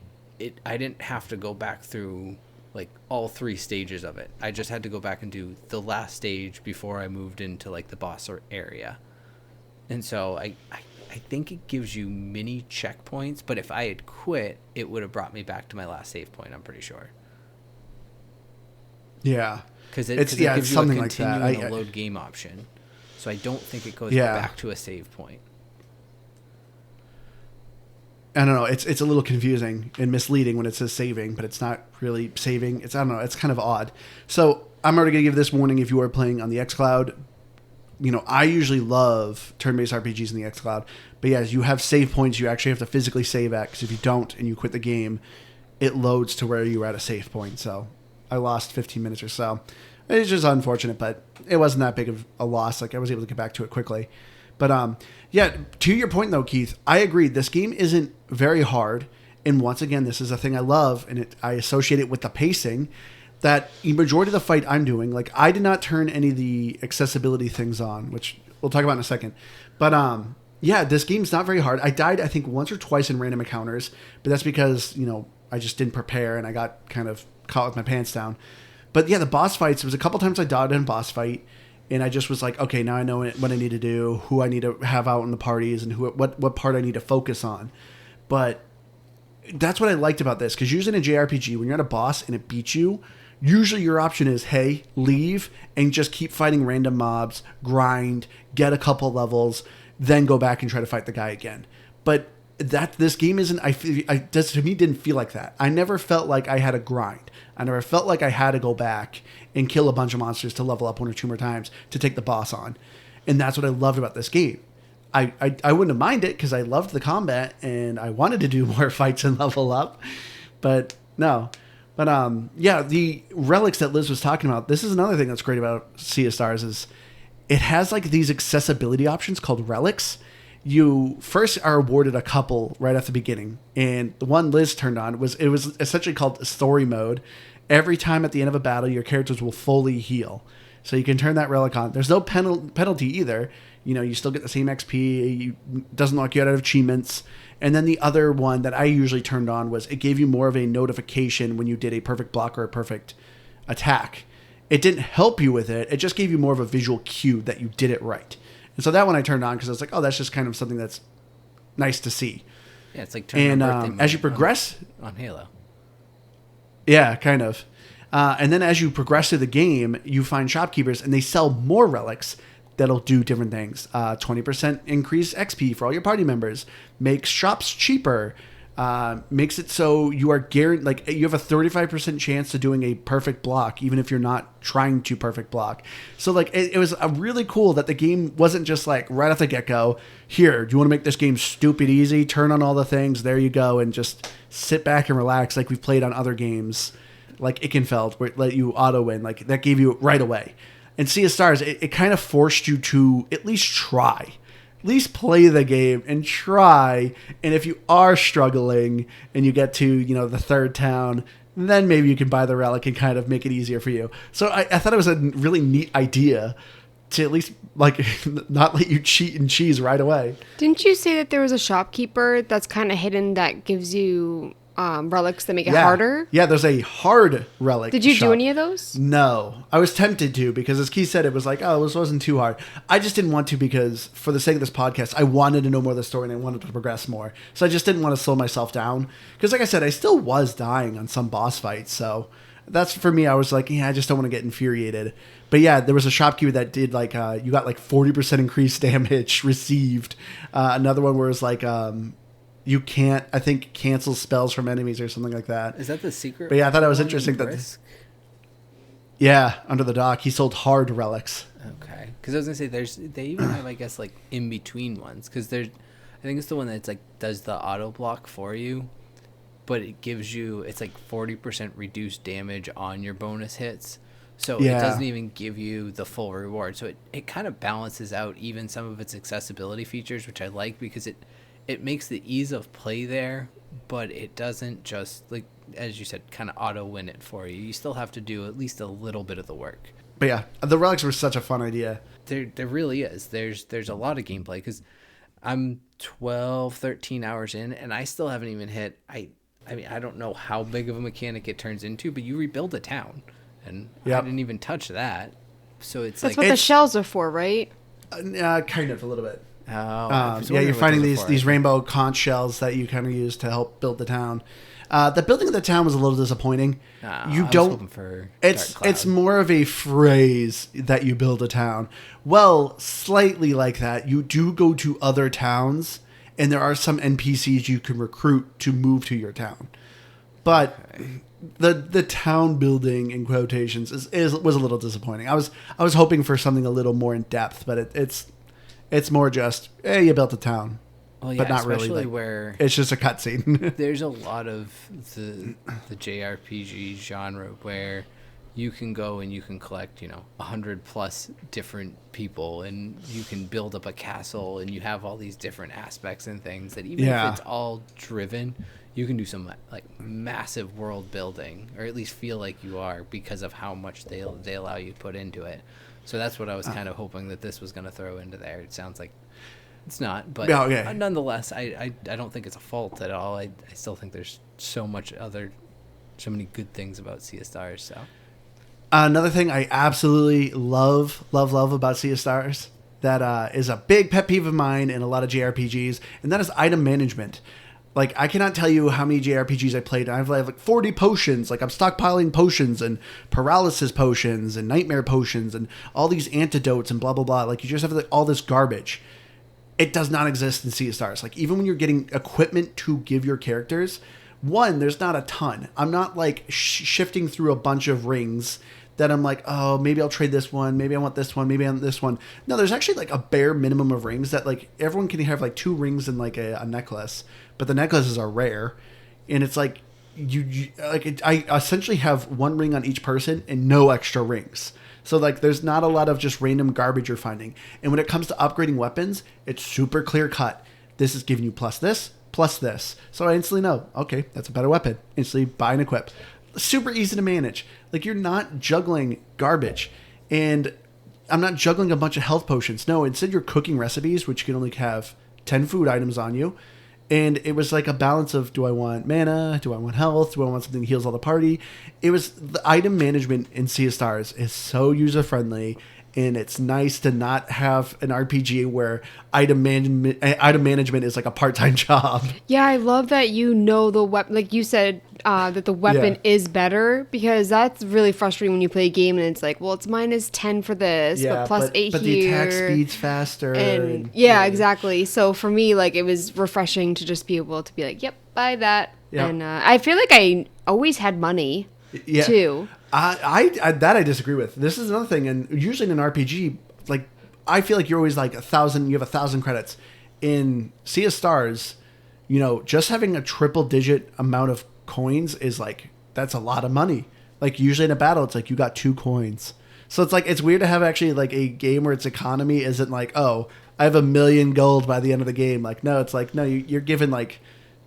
I didn't have to go back through like all 3 stages of it. I just had to go back and do the last stage before I moved into like the boss area. And so I think it gives you mini checkpoints, but if I had quit, it would have brought me back to my last save point, I'm pretty sure.
Yeah.
Because it gives you
something
a
like
continue
that.
and a load game option. So I don't think it goes back to a save point.
I don't know. It's a little confusing and misleading when it says saving, but it's not really saving. I don't know. It's kind of odd. So I'm already going to give this warning if you are playing on the xCloud. You know, I usually love turn-based RPGs in the xCloud. But yes, you have save points you actually have to physically save at, because if you don't and you quit the game, it loads to where you were at a save point. So I lost 15 minutes or so. It's just unfortunate, but it wasn't that big of a loss. Like, I was able to get back to it quickly. But yeah, to your point though, Keith, I agree. This game isn't very hard, and once again, this is a thing I love, and I associate it with the pacing. That the majority of the fight I'm doing, like, I did not turn any of the accessibility things on, which we'll talk about in a second. But yeah, this game's not very hard. I died, I think, once or twice in random encounters, but that's because, you know, I just didn't prepare and I got kind of caught with my pants down. But yeah, the boss fights, it was a couple times I died in a boss fight, and I just was like, okay, now I know what I need to do, who I need to have out in the parties, and what part I need to focus on. But that's what I liked about this, because usually in a JRPG, when you're at a boss and it beats you, usually your option is, hey, leave and just keep fighting random mobs, grind, get a couple levels, then go back and try to fight the guy again. But this game isn't, to me, didn't feel like that. I never felt like I had to grind. I never felt like I had to go back and kill a bunch of monsters to level up 1 or 2 more times to take the boss on. And that's what I loved about this game. I wouldn't have minded it because I loved the combat and I wanted to do more fights and level up. But no. But yeah, the relics that Liz was talking about, this is another thing that's great about Sea of Stars is it has like these accessibility options called relics. You first are awarded a couple right at the beginning, and the one Liz turned on was essentially called story mode. Every time at the end of a battle, your characters will fully heal, so you can turn that relic on. There's no penalty either. You still get the same XP. Doesn't lock you out of achievements. And then the other one that I usually turned on was it gave you more of a notification when you did a perfect block or a perfect attack. It didn't help you with it. It just gave you more of a visual cue that you did it right. And so that one I turned on because I was like, oh, that's just kind of something that's nice to see.
Yeah, it's like turning
as you progress
on Halo.
Yeah, kind of. And then as you progress through the game, you find shopkeepers and they sell more relics that'll do different things. 20% increase XP for all your party members. Makes shops cheaper. Makes it so you are guaranteed, like you have a 35% chance of doing a perfect block, even if you're not trying to perfect block. So like it was really cool that the game wasn't just like right off the get-go, here, do you want to make this game stupid easy? Turn on all the things, there you go, and just sit back and relax like we've played on other games, like Ikenfeld, where it let you auto win, like that gave you it right away. And Sea of Stars, it kind of forced you to at least try. At least play the game and try. And if you are struggling and you get to, the third town, then maybe you can buy the relic and kind of make it easier for you. So I thought it was a really neat idea to at least like not let you cheat and cheese right away.
Didn't you say that there was a shopkeeper that's kind of hidden that gives you relics that make it harder?
Yeah, there's a hard relic.
Did you do any of those?
No. I was tempted to because as Keith said, it was like, oh, this wasn't too hard. I just didn't want to because for the sake of this podcast, I wanted to know more of the story and I wanted to progress more. So I just didn't want to slow myself down. Because like I said, I still was dying on some boss fights. So that's for me. I was like, I just don't want to get infuriated. But yeah, there was a shopkeeper that did like, you got like 40% increased damage received. Another one where it's like, you can't, I think, cancel spells from enemies or something like that.
Is that the secret?
But yeah, I thought it was interesting that. Yeah, under the dock, he sold hard relics.
Okay, because I was gonna say they even have, I guess, like in between ones, because I think it's the one that's like does the auto block for you, but it gives you, it's like 40% reduced damage on your bonus hits. So it doesn't even give you the full reward. So it kind of balances out even some of its accessibility features, which I like because it makes the ease of play there, but it doesn't just, like, as you said, kind of auto win it for you. You still have to do at least a little bit of the work.
But yeah, the relics were such a fun idea.
There really is. There's a lot of gameplay because I'm 12, 13 hours in, and I still haven't even hit. I mean, I don't know how big of a mechanic it turns into, but you rebuild a town, and I didn't even touch that. So that's like,
what the shells are for, right?
Kind of a little bit.
Oh,
you're finding these rainbow conch shells that you kind of use to help build the town. The building of the town was a little disappointing. It's more of a phrase that you build a town. Well, slightly like that. You do go to other towns, and there are some NPCs you can recruit to move to your town. But the town building in quotations was a little disappointing. I was hoping for something a little more in depth, but it's more just, you built a town.
Well, yeah,
but not
especially
really.
Where
it's just a cutscene.
There's a lot of the JRPG genre where you can go and you can collect, 100 plus different people, and you can build up a castle, and you have all these different aspects and things that even if it's all driven, you can do some like massive world building, or at least feel like you are because of how much they allow you to put into it. So that's what I was kind of hoping that this was going to throw into there. It sounds like it's not, but nonetheless, I don't think it's a fault at all. I still think there's so many good things about Sea of Stars. So
another thing I absolutely love about Sea of Stars that is a big pet peeve of mine in a lot of JRPGs, and that is item management. Like, I cannot tell you how many JRPGs I played. I have like 40 potions. Like, I'm stockpiling potions and paralysis potions and nightmare potions and all these antidotes and blah, blah, blah. Like, you just have like, all this garbage. It does not exist in Sea of Stars. Like, even when you're getting equipment to give your characters, one, there's not a ton. I'm not, like, shifting through a bunch of rings that I'm like, oh, maybe I'll trade this one. Maybe I want this one. Maybe I want this one. No, there's actually, like, a bare minimum of rings that, like, everyone can have, like, 2 rings and, like, a necklace. But the necklaces are rare, and it's like I essentially have 1 ring on each person and no extra rings. So like there's not a lot of just random garbage you're finding. And when it comes to upgrading weapons, it's super clear cut. This is giving you plus this, plus this. So I instantly know, okay, that's a better weapon. Instantly buy and equip. Super easy to manage. Like you're not juggling garbage. And I'm not juggling a bunch of health potions. No, instead you're cooking recipes, which you can only have 10 food items on you. And it was like a balance of, do I want mana? Do I want health? Do I want something that heals all the party? It was the item management in Sea of Stars is so user friendly, and it's nice to not have an RPG where item management is like a part-time job.
Yeah, I love that the weapon. Like you said, that the weapon is better, because that's really frustrating when you play a game and it's like, well, it's minus 10 for this, but plus 8
but
here.
the attack speed's faster.
And yeah, exactly. So for me, like, it was refreshing to just be able to be like, yep, buy that. Yep. And I feel like I always had money too.
I disagree with. This is another thing, and usually in an RPG, like I feel like you're always like 1,000. You have 1,000 credits. In Sea of Stars, just having a triple-digit amount of coins is like that's a lot of money. Like usually in a battle, it's like you got 2 coins. So it's like it's weird to have actually like a game where its economy isn't like, oh, I have 1 million gold by the end of the game. Like no, it's like no, you're given like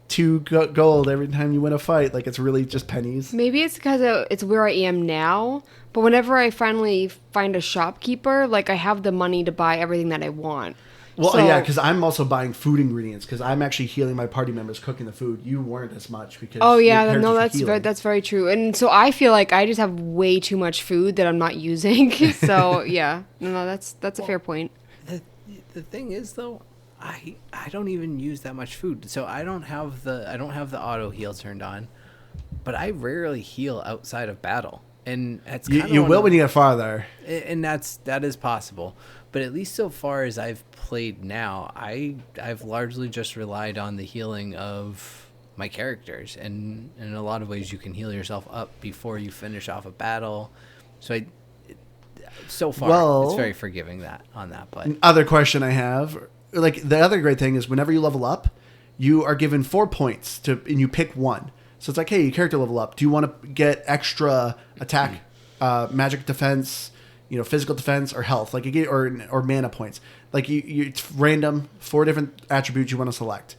2 gold every time you win a fight. Like it's really just pennies.
Maybe it's because it's where I am now. But whenever I finally find a shopkeeper, like I have the money to buy everything that I want.
Well, yeah, because I'm also buying food ingredients because I'm actually healing my party members cooking the food. You weren't as much because
that's very true. And so I feel like I just have way too much food that I'm not using. So yeah, that's a fair point.
The thing is though, I don't even use that much food, so I don't have the auto heal turned on, but I rarely heal outside of battle, and that's
you will when you get farther,
and that is possible. But at least so far as I've played now, I've largely just relied on the healing of my characters, and in a lot of ways you can heal yourself up before you finish off a battle. So so far it's very forgiving on that. But
other question I have. Like the other great thing is whenever you level up, you are given 4 points and you pick one. So it's like, hey, your character level up. Do you want to get extra attack, magic defense, physical defense, or health, like or mana points? Like it's random, 4 different attributes you want to select.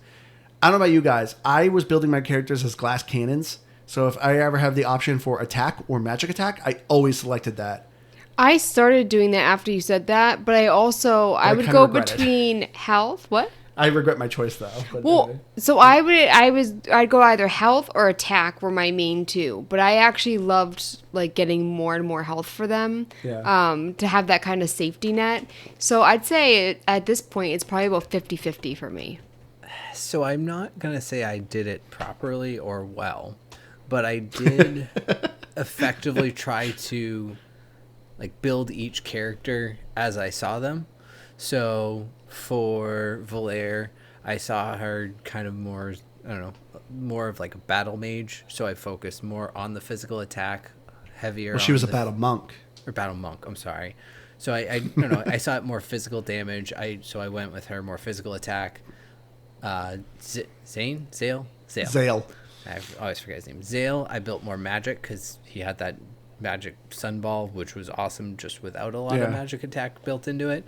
I don't know about you guys. I was building my characters as glass cannons. So if I ever have the option for attack or magic attack, I always selected that.
I started doing that after you said that, but I would go between health. What?
I regret my choice though.
Well, so I'd go either health or attack were my main 2, but I actually loved like getting more and more health for them.
Yeah.
To have that kind of safety net. So I'd say at this point it's probably about 50-50 for me.
So I'm not gonna say I did it properly or well, but I did effectively try to like build each character as I saw them. So for Valere, I saw her kind of more, more of like a battle mage. So I focused more on the physical attack, heavier.
Well, she was a battle monk.
Or battle monk, I'm sorry. So I don't know, I saw it more physical damage. So I went with her more physical attack. Zale. I always forget his name. Zale, I built more magic because he had that magic sunball, which was awesome just without a lot of magic attack built into it.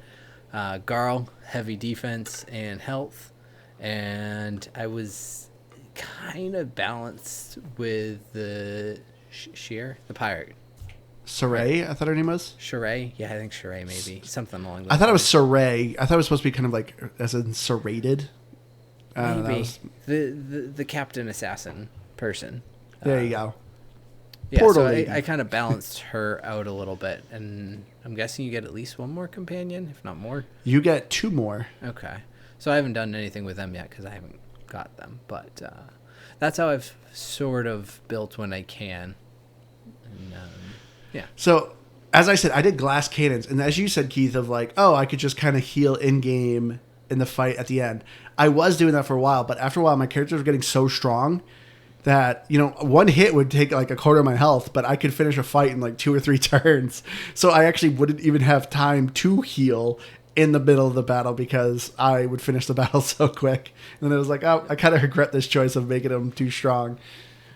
Garl, heavy defense and health, and I was kind of balanced with the Sheer, the pirate.
Saray, I thought her name was.
Sheree? Yeah, I think Sheree maybe. Something along those
I thought it was Saray. I thought it was supposed to be kind of like as in serrated.
Maybe. The captain assassin person.
There you go.
Yeah, so I kind of balanced her out a little bit, and I'm guessing you get at least 1 more companion, if not more.
You get 2 more.
Okay. So I haven't done anything with them yet because I haven't got them, but that's how I've sort of built when I can. And, yeah.
So, as I said, I did glass cannons, and as you said, Keith, of like, oh, I could just kind of heal in-game in the fight at the end. I was doing that for a while, but after a while, my characters were getting so strong that, 1 hit would take like a quarter of my health, but I could finish a fight in like 2 or 3 turns. So I actually wouldn't even have time to heal in the middle of the battle because I would finish the battle so quick. And then I was like, oh, I kind of regret this choice of making them too strong.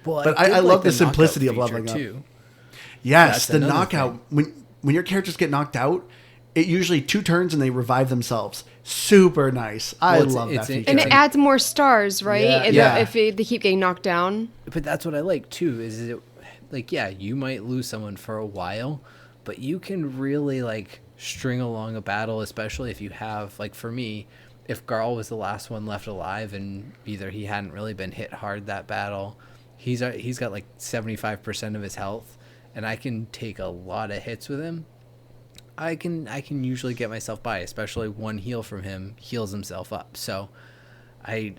Well,
but I love the simplicity of leveling up.
Too.
Yes, the knockout.
Thing.
when your characters get knocked out, it usually 2 turns and they revive themselves. Super nice. I love that feature.
And it adds more stars, right?
Yeah.
If they keep getting knocked down.
But that's what I like too. Is it like, yeah, you might lose someone for a while, but you can really like string along a battle, especially if you have, like for me, if Garl was the last one left alive and either he hadn't really been hit hard that battle, he's got like 75% of his health, and I can take a lot of hits with him. I can usually get myself by, especially one heal from him heals himself up. So I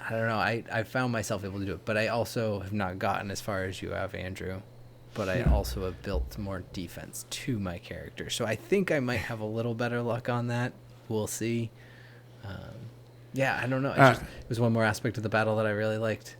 don't know. I found myself able to do it, but I also have not gotten as far as you have, Andrew. But I also have built more defense to my character. So I think I might have a little better luck on that. We'll see. Yeah, I don't know. It was one more aspect of the battle that I really liked.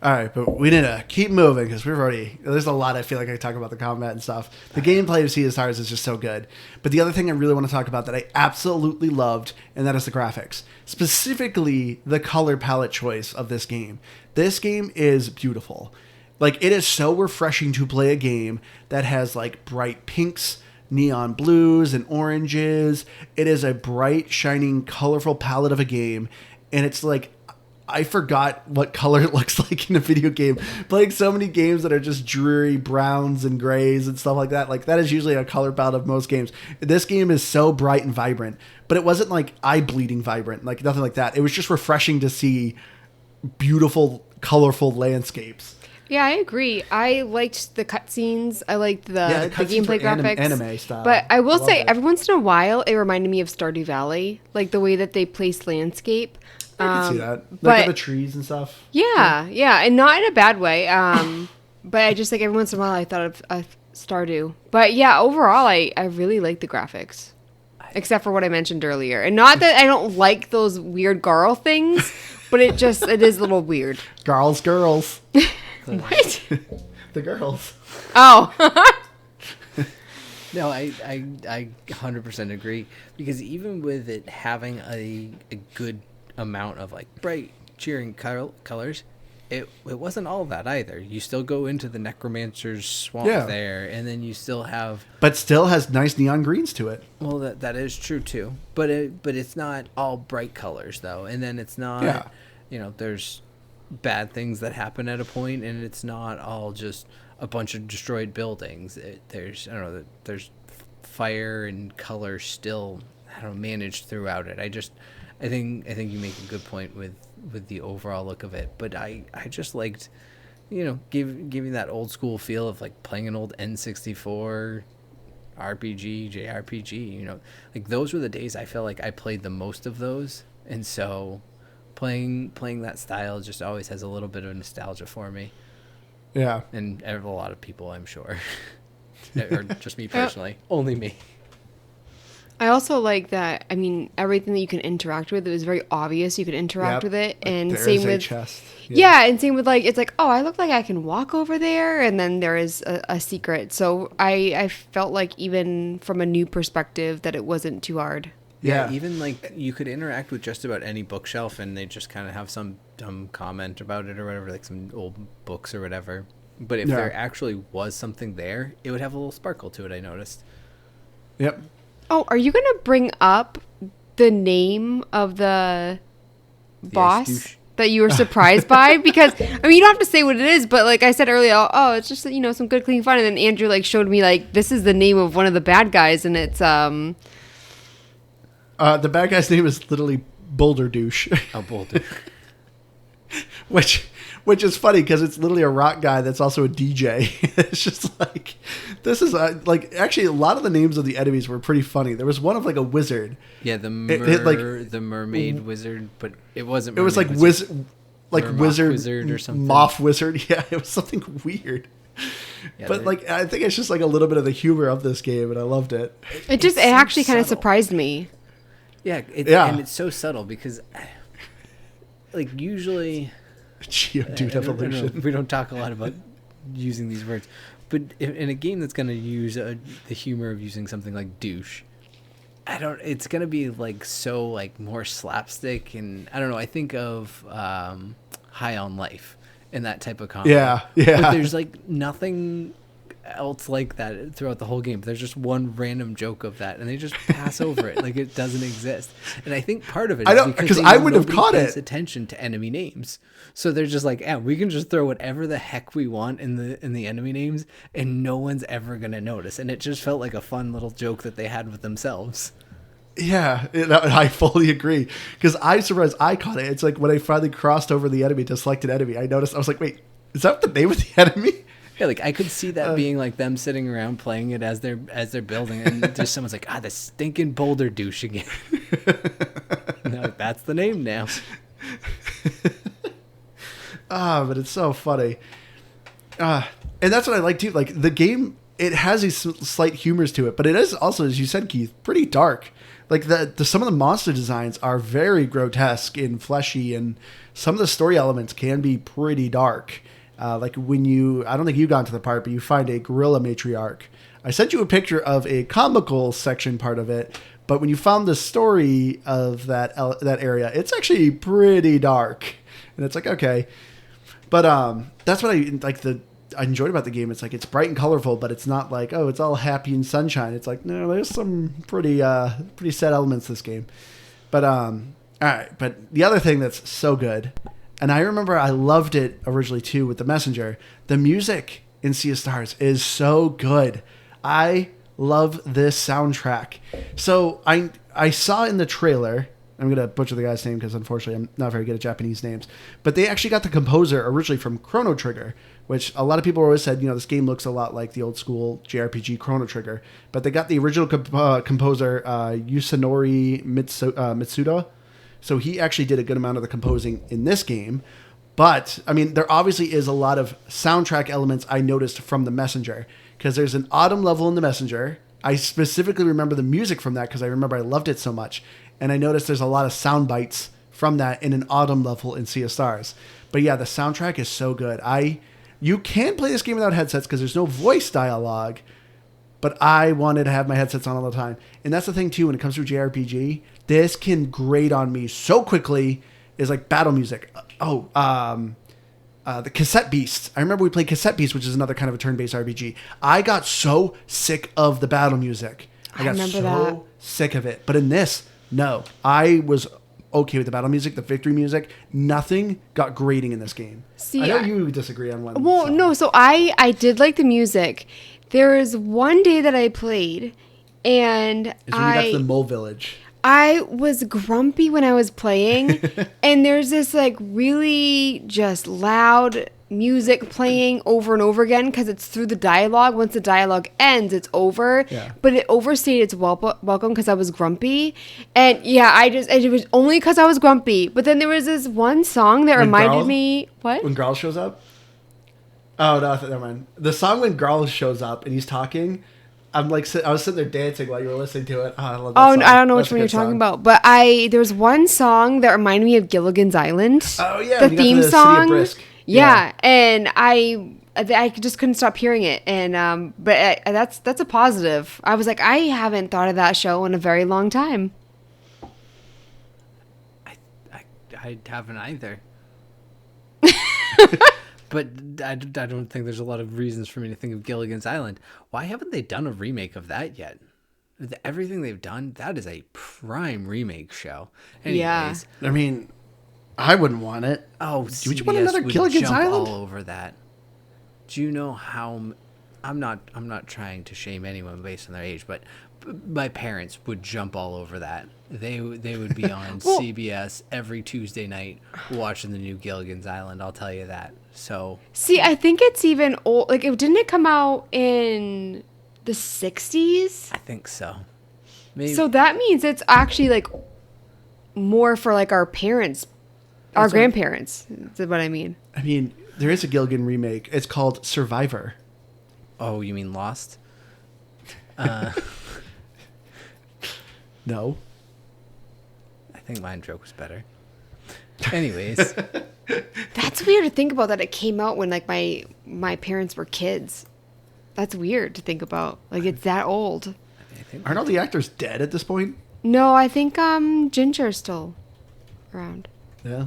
All right, but we need to keep moving because there's a lot I feel like I talk about the combat and stuff. The gameplay of Sea of Stars is just so good. But the other thing I really want to talk about that I absolutely loved, and that is the graphics. Specifically, the color palette choice of this game. This game is beautiful. Like, it is so refreshing to play a game that has, like, bright pinks, neon blues, and oranges. It is a bright, shining, colorful palette of a game. And it's like, I forgot what color it looks like in a video game. Playing so many games that are just dreary browns and grays and stuff like that. Like, that is usually a color palette of most games. This game is so bright and vibrant. But it wasn't, like, eye-bleeding vibrant. Like, nothing like that. It was just refreshing to see beautiful, colorful landscapes.
Yeah, I agree. I liked the cutscenes. I liked the gameplay graphics.
Anime style.
But I will say, every once in a while, it reminded me of Stardew Valley. Like, the way that they placed landscape.
I can see that.
But
Like the trees and stuff.
Yeah, and not in a bad way. But I just, like, every once in a while, I thought of Stardew. But yeah, overall, I really like the graphics. Except for what I mentioned earlier. And not that I don't like those weird Garl things, but it is a little weird.
Garl's girls.
What?
The girls.
Oh.
No, I 100% agree, because even with it having a good amount of like bright, cheering colors, it wasn't all that either. You still go into the Necromancer's swamp there, and then you still have,
but still has nice neon greens to it.
Well, that is true too. But it's not all bright colors though, and then it's not. There's bad things that happen at a point, and it's not all just a bunch of destroyed buildings. There's fire and color still managed throughout it. I think you make a good point with the overall look of it, but I just liked giving that old school feel of like playing an old N64 RPG, JRPG. Like those were the days I felt like I played the most of those, and so playing that style just always has a little bit of nostalgia for me.
Yeah.
And a lot of people, I'm sure. Or just me personally. Only me.
I also like that, everything that you can interact with, it was very obvious you could interact with it. And same with
chest.
and same with like, it's like, oh, I look like I can walk over there, and then there is a secret. So I felt like even from a new perspective that it wasn't too hard.
Yeah, even like you could interact with just about any bookshelf, and they just kind of have some dumb comment about it or whatever, like some old books or whatever. But if there actually was something there, it would have a little sparkle to it, I noticed.
Yep.
Oh, are you going to bring up the name of the boss that you were surprised by? Because, you don't have to say what it is, but like I said earlier, it's just, some good, clean fun. And then Andrew like showed me like, this is the name of one of the bad guys, and it's,
the bad guy's name is literally Boulder Douche.
Oh, Boulder.
Which is funny because it's literally a rock guy that's also a DJ. It's just like, this is actually a lot of the names of the enemies were pretty funny. There was one of like a wizard.
Yeah, the mermaid wizard, but it wasn't.
It was like wizard,
wizard or something.
Moth wizard. Yeah, it was something weird. Yeah, but I think it's just like a little bit of the humor of this game, and I loved it.
It actually kind of surprised me.
Yeah, and it's so subtle because, like, usually.
Geodude evolution.
We don't talk a lot about using these words, but in a game that's going to use the humor of using something like douche, it's going to be like so like more slapstick, and I don't know. I think of High on Life and that type of comedy.
Yeah.
But there's like nothing else like that throughout the whole game. There's just one random joke of that, and they just pass over it like it doesn't exist. And I think part of it is because
I would have caught
pays
it.
attention to enemy names, so they're just like, we can just throw whatever the heck we want in the enemy names, and no one's ever gonna notice. And it just felt like a fun little joke that they had with themselves.
Yeah, I fully agree. Because I surprised I caught it. It's like when I finally crossed over the enemy to select an enemy, I noticed, I was like, wait, is that the name of the enemy?
Yeah, like I could see that being like them sitting around playing it as they're building, and just someone's like, the stinking boulder douche again. And they're like, that's the name now.
But it's so funny. And that's what I like too. Like the game, it has these slight humors to it, but it is also, as you said, Keith, pretty dark. Like some of the monster designs are very grotesque and fleshy, and some of the story elements can be pretty dark. Like when I don't think you got to the part, but you find a gorilla matriarch. I sent you a picture of a comical section part of it, but when you found the story of that area, it's actually pretty dark, and it's like, okay. But that's what I enjoyed about the game. It's like it's bright and colorful, but it's not like, it's all happy and sunshine. It's like, no, there's some pretty sad elements to this game. But all right. But the other thing that's so good, and I remember I loved it originally too with The Messenger. The music in Sea of Stars is so good. I love this soundtrack. So I saw in the trailer. I'm going to butcher the guy's name because unfortunately I'm not very good at Japanese names. But they actually got the composer originally from Chrono Trigger, which a lot of people always said, this game looks a lot like the old school JRPG Chrono Trigger. But they got the original composer, Yusunori Mitsuda. So he actually did a good amount of the composing in this game. But, I mean, there obviously is a lot of soundtrack elements I noticed from The Messenger. Because there's an autumn level in The Messenger. I specifically remember the music from that because I remember I loved it so much. And I noticed there's a lot of sound bites from that in an autumn level in Sea of Stars. But yeah, the soundtrack is so good. You can play this game without headsets because there's no voice dialogue. But I wanted to have my headsets on all the time. And that's the thing too, when it comes to JRPG, this can grate on me so quickly is like battle music. The Cassette Beasts. I remember we played Cassette Beasts, which is another kind of a turn-based RPG. I got so sick of the battle music. I got so sick of it. But in this, no. I was okay with the battle music, the victory music. Nothing got grating in this game. See, I know you disagree on one.
Well, no. So I did like the music. There was one day that I played, and
when you got to the Mole Village.
I was grumpy when I was playing, and there's this like really just loud music playing over and over again because it's through the dialogue. Once the dialogue ends, it's over. Yeah. But it overstayed its welcome because I was grumpy. And yeah, it was only because I was grumpy. But then there was this one song that reminded me. What?
When Garl shows up? Oh, no, never mind. The song when Garl shows up and he's talking, I'm like, I was sitting there dancing while you were listening to it. Oh, I love that song.
I don't know which one you're talking about. But there was one song that reminded me of Gilligan's Island.
Oh, yeah.
The theme song. Yeah, and I just couldn't stop hearing it, and but that's a positive. I was like, I haven't thought of that show in a very long time.
I haven't either. But I don't think there's a lot of reasons for me to think of Gilligan's Island. Why haven't they done a remake of that yet? Everything they've done, that is a prime remake show. Anyways,
yeah.
I mean, I wouldn't want it.
Oh,
would you want another Gilligan's Island?
All over that. Do you know how? I'm not trying to shame anyone based on their age, but my parents would jump all over that. They would be on CBS every Tuesday night watching the new Gilligan's Island. I'll tell you that. So
see, I think it's even old. Like, didn't it come out in the 60s?
I think so. Maybe.
So that means it's actually like more for like our parents. Our grandparents, is what I mean.
I mean, there is a Gilligan remake. It's called Survivor.
Oh, you mean Lost?
No.
I think mine joke was better. Anyways.
That's weird to think about that it came out when like my parents were kids. That's weird to think about. Like it's that old.
Aren't all the actors dead at this point?
No, I think Ginger's still around.
Yeah.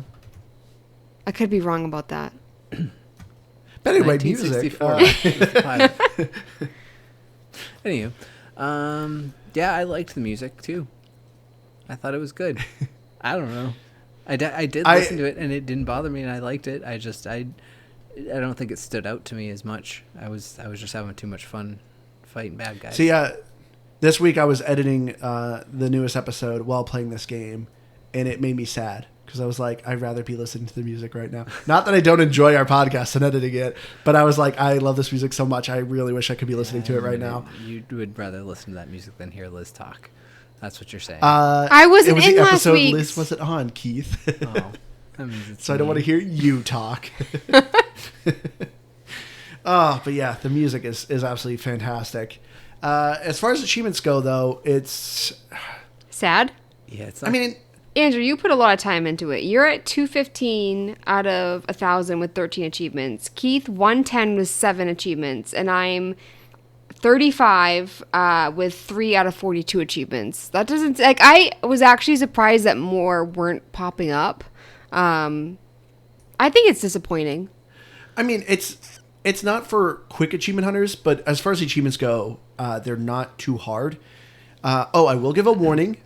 I could be wrong about that.
But anyway, music.
1964. Anywho, yeah, I liked the music too. I thought it was good. I don't know. I did listen to it, and it didn't bother me, and I liked it. I don't think it stood out to me as much. I was just having too much fun fighting bad guys.
See, this week I was editing the newest episode while playing this game, and it made me sad because I was like, I'd rather be listening to the music right now. Not that I don't enjoy our podcast and editing it, but I was like, I love this music so much. I really wish I could be listening to it right now.
You would rather listen to that music than hear Liz talk. That's what you're saying.
I wasn't in last week.
Liz wasn't on, Keith.
Oh, that means it's
so I don't want to hear you talk. Oh, but yeah, the music is absolutely fantastic. As far as achievements go, though, it's
sad.
Yeah, it's.
I mean,
Andrew, you put a lot of time into it. You're at 215 out of 1,000 with 13 achievements. Keith, 110 with 7 achievements, and I'm 35 with 3 out of 42 achievements. That doesn't like. I was actually surprised that more weren't popping up. I think it's disappointing.
I mean, it's not for quick achievement hunters, but as far as achievements go, they're not too hard. I will give a warning.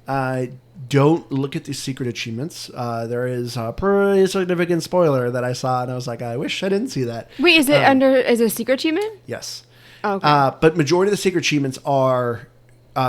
Don't look at the secret achievements. There is a pretty significant spoiler that I saw, and I was like, I wish I didn't see that.
Wait, is it is it a secret achievement?
Yes.
Oh, okay.
But majority of the secret achievements are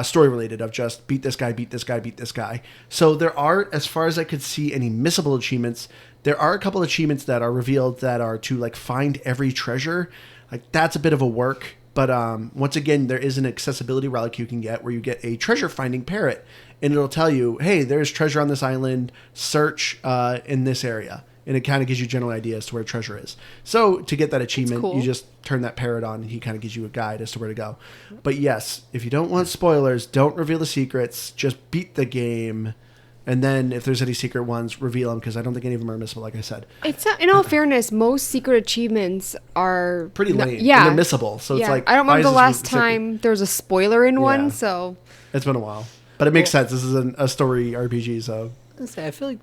story related of just beat this guy, beat this guy, beat this guy. So there are, as far as I could see, any missable achievements. There are a couple of achievements that are revealed that are to like find every treasure. Like that's a bit of a work. But once again, there is an accessibility relic you can get where you get a treasure finding parrot, and it'll tell you, hey, there's treasure on this island, search in this area. And it kind of gives you general idea as to where treasure is. So to get that achievement,
cool.
You just turn that parrot on, and he kind of gives you a guide as to where to go. But yes, if you don't want spoilers, don't reveal the secrets. Just beat the game. And then if there's any secret ones, reveal them, because I don't think any of them are missable, like I said.
It's not, in all fairness, most secret achievements are
pretty lame.
Yeah.
And they're missable. So it's like,
I don't
why
remember
is
the
this
last time there was a spoiler in one, so.
It's been a while. But it makes sense. This is a story RPG, so.
I feel like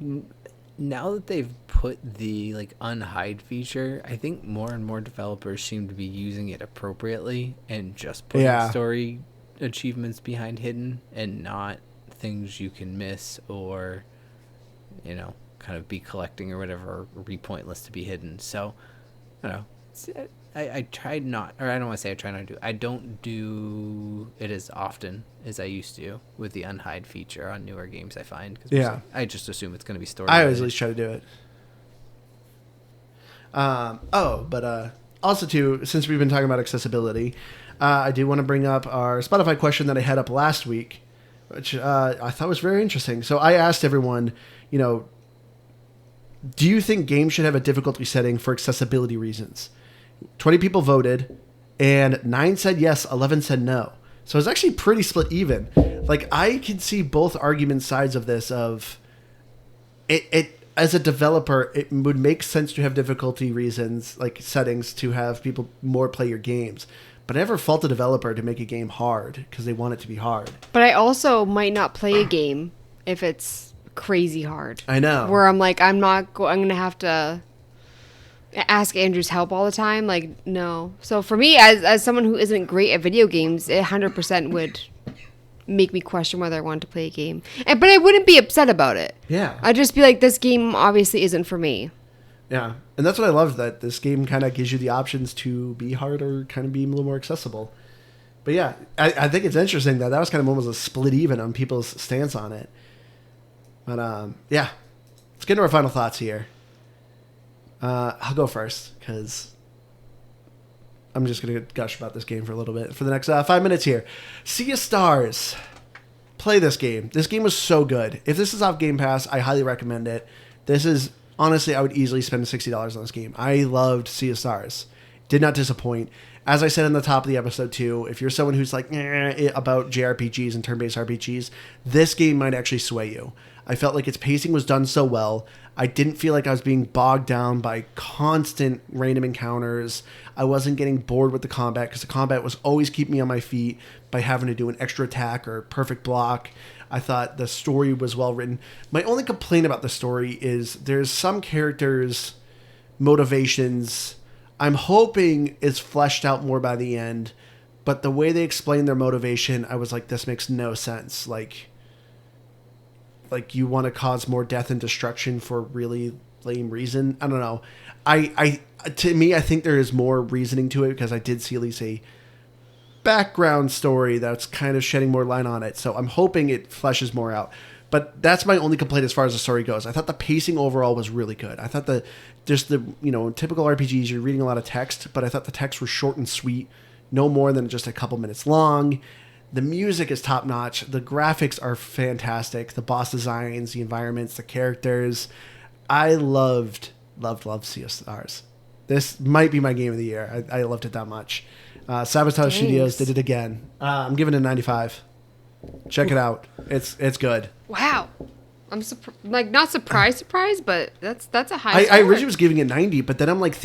now that they've put the like unhide feature, I think more and more developers seem to be using it appropriately and just putting story achievements behind hidden and not things you can miss or, you know, kind of be collecting or whatever, or be pointless to be hidden. So, I don't know. I tried not, or I don't want to say I try not to. I don't do it as often as I used to with the unhide feature on newer games, I find. Cause I just assume it's going to be story.
I always at least try to do it. Also too, since we've been talking about accessibility, I do want to bring up our Spotify question that I had up last week, which I thought was very interesting. So I asked everyone, you know, do you think games should have a difficulty setting for accessibility reasons? 20 people voted, and 9 said yes, 11 said no. So it's actually pretty split even. Like, I can see both argument sides of this of it as a developer, it would make sense to have difficulty reasons, like settings, to have people more play your games. But I never fault a developer to make a game hard because they want it to be hard.
But I also might not play a game if it's crazy hard.
I know.
Where I'm like, I'm going to have to ask Andrew's help all the time. Like, no. So for me, as someone who isn't great at video games, it 100% would make me question whether I want to play a game. But I wouldn't be upset about it.
Yeah.
I'd just be like, this game obviously isn't for me.
Yeah. And that's what I love, that this game kind of gives you the options to be hard or kind of be a little more accessible. But yeah, I think it's interesting that was kind of almost a split even on people's stance on it. But yeah, let's get into our final thoughts here. I'll go first because I'm just going to gush about this game for a little bit for the next 5 minutes here. Sea of Stars. Play this game. This game was so good. If this is off Game Pass, I highly recommend it. This is, honestly, I would easily spend $60 on this game. I loved Sea of Stars. Did not disappoint. As I said in the top of the episode too, if you're someone who's like about JRPGs and turn-based RPGs, this game might actually sway you. I felt like its pacing was done so well. I didn't feel like I was being bogged down by constant random encounters. I wasn't getting bored with the combat because the combat was always keeping me on my feet by having to do an extra attack or perfect block. I thought the story was well written. My only complaint about the story is there's some characters' motivations I'm hoping it's fleshed out more by the end, but the way they explain their motivation, I was like, this makes no sense. Like you want to cause more death and destruction for really lame reason. I don't know. To me, I think there is more reasoning to it because I did see at least a background story that's kind of shedding more light on it. So I'm hoping it fleshes more out. But that's my only complaint as far as the story goes. I thought the pacing overall was really good. I thought in typical RPGs, you're reading a lot of text, but I thought the texts were short and sweet, no more than just a couple minutes long. The music is top notch. The graphics are fantastic. The boss designs, the environments, the characters. I loved Sea of Stars. This might be my game of the year. I loved it that much. Sabotage Studios did it again. I'm giving it a 95. Check it out. It's good.
Wow. I'm not surprised, but that's a high score.
I originally was giving it 90, but then I'm like,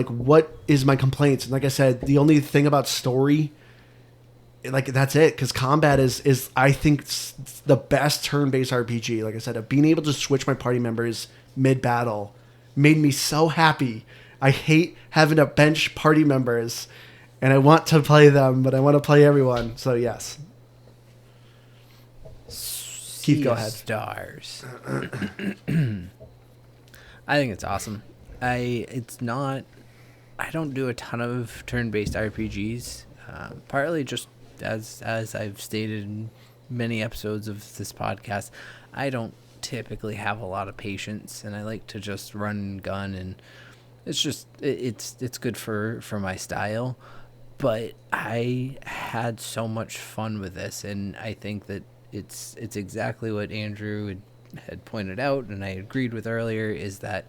what is my complaints? And like I said, the only thing about story, like that's it, because combat is I think the best turn-based RPG. Like I said, of being able to switch my party members mid-battle made me so happy. I hate having to bench party members, and I want to play them, but I want to play everyone. So yes. Keith, go ahead.
Stars. I think it's awesome. I don't do a ton of turn-based RPGs, partly just as I've stated in many episodes of this podcast, I don't typically have a lot of patience, and I like to just run and gun, and it's just it's good for my style. But I had so much fun with this, and I think that it's exactly what Andrew had pointed out, and I agreed with earlier, is that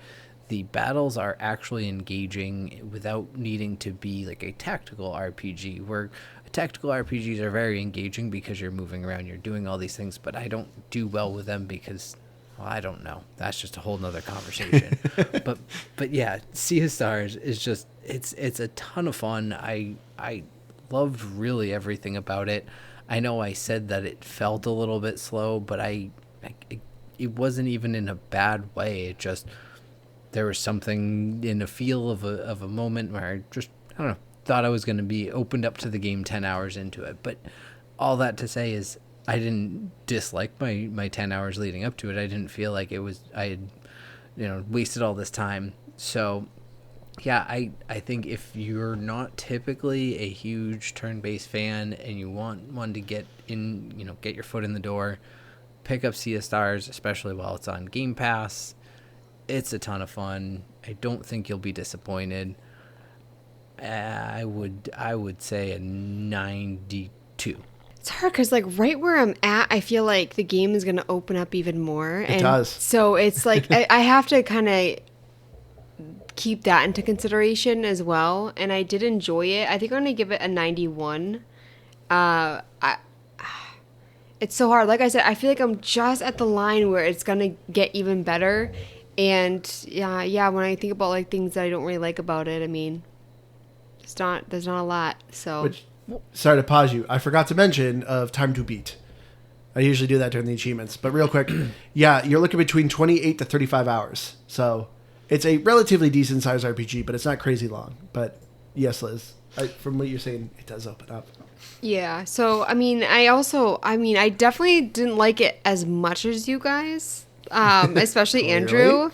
the battles are actually engaging without needing to be like a tactical RPG, where tactical RPGs are very engaging because you're moving around, you're doing all these things, but I don't do well with them because, well, I don't know. That's just a whole nother conversation. but yeah, Sea of Stars is just, it's a ton of fun. I loved really everything about it. I know I said that it felt a little bit slow, but it wasn't even in a bad way. It just, there was something in the feel of a moment where I don't know, thought I was going to be opened up to the game 10 hours into it. But all that to say is I didn't dislike my 10 hours leading up to it. I didn't feel like I had wasted all this time. So yeah, I think if you're not typically a huge turn-based fan and you want one to get in, get your foot in the door, pick up Sea of Stars, especially while it's on Game Pass. It's a ton of fun. I don't think you'll be disappointed. I would say a 92.
It's hard because right where I'm at, I feel like the game is going to open up even more.
It does.
So it's like I have to kind of keep that into consideration as well. And I did enjoy it. I think I'm going to give it a 91. It's so hard. Like I said, I feel like I'm just at the line where it's going to get even better. And yeah, when I think about things that I don't really like about it, I mean, there's not a lot. So
sorry to pause you. I forgot to mention of Time to Beat. I usually do that during the achievements, but real quick, yeah, you're looking between 28 to 35 hours. So it's a relatively decent sized RPG, but it's not crazy long. But yes, Liz, from what you're saying, it does open up.
Yeah. So I mean, I definitely didn't like it as much as you guys, especially Andrew.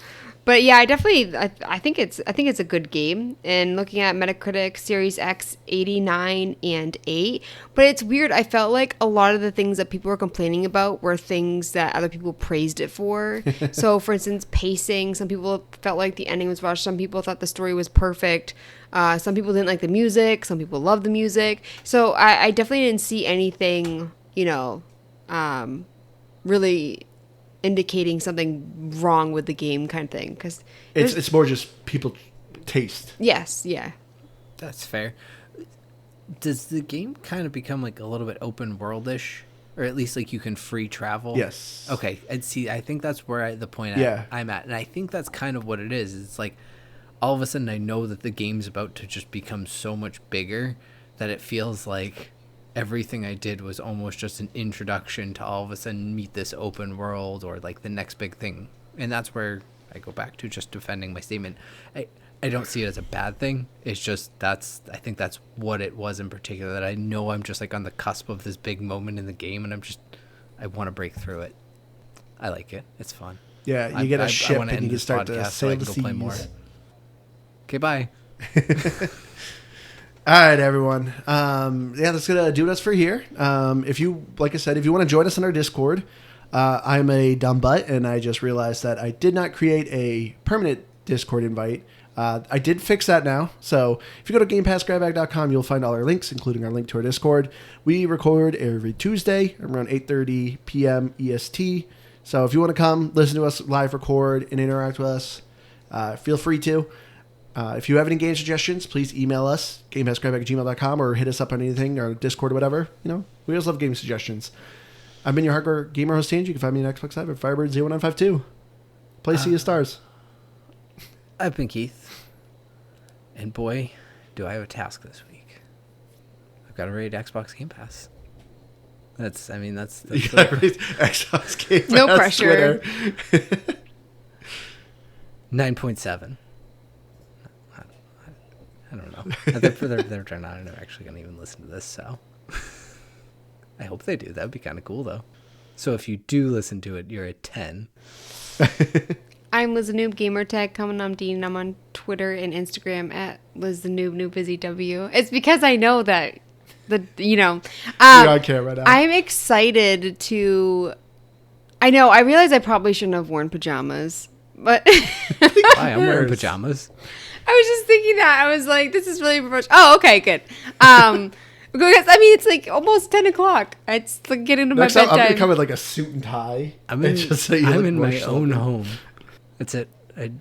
But yeah, I think it's a good game. And looking at Metacritic, Series X 89 and 8. But it's weird. I felt like a lot of the things that people were complaining about were things that other people praised it for. So, for instance, pacing. Some people felt like the ending was rushed. Some people thought the story was perfect. Some people didn't like the music. Some people loved the music. So I definitely didn't see anything, really indicating something wrong with the game kind of thing, because
it's more just people taste.
Yes, yeah,
that's fair. Does the game kind of become a little bit open worldish, or at least you can free travel?
Yes.
Okay, and see, I think that's where the point I'm at, and I think that's kind of what it is. It's all of a sudden I know that the game's about to just become so much bigger that it feels like everything I did was almost just an introduction to all of a sudden meet this open world or the next big thing. And that's where I go back to just defending my statement. I don't see it as a bad thing. It's just I think that's what it was in particular, that I know I'm just like on the cusp of this big moment in the game, and I want to break through it. I like it. It's fun.
Yeah, you get a ship
wanna
and
end
you can
this
start to
podcast so
sail
I
the
can go play more.
seas.
Okay, bye.
All right, everyone. That's gonna do us for here. If you, like I said, if you want to join us on our Discord, I'm a dumb butt, and I just realized that I did not create a permanent Discord invite. I did fix that now. So if you go to GamePassGrabBag.com, you'll find all our links, including our link to our Discord. We record every Tuesday around 8:30 p.m. EST. So if you want to come listen to us live record and interact with us, feel free to. If you have any game suggestions, please email us, gamepassgrabback@gmail.com, or hit us up on anything, or Discord or whatever. We always love game suggestions. I've been your hardcore gamer host, Ange. You can find me on Xbox Live at Firebird0952. Play Sea of Stars.
I've been Keith, and boy, do I have a task this week. I've got to rate Xbox Game Pass. That's
You gotta read Xbox Game Pass
No pressure.
Twitter.
9.7. I don't know. They're not actually going to even listen to this, so I hope they do. That would be kind of cool, though. So if you do listen to it, you're a 10.
I'm Liz the Noob Gamertag, coming on Dean. I'm on Twitter and Instagram at Liz the Noob, NoobBusyW. It's because I know that
You're on camera now.
I'm excited to. I know. I realize I probably shouldn't have worn pajamas, but
Why? I'm wearing pajamas.
I was just thinking that. I was like, this is really professional. Oh, okay, good. Because it's like almost 10 o'clock. It's like getting to my
Next time,
bedtime.
I'm gonna come with like a suit and tie.
I'm in,
just so you look
in
more
my own
sheltered.
home. That's it.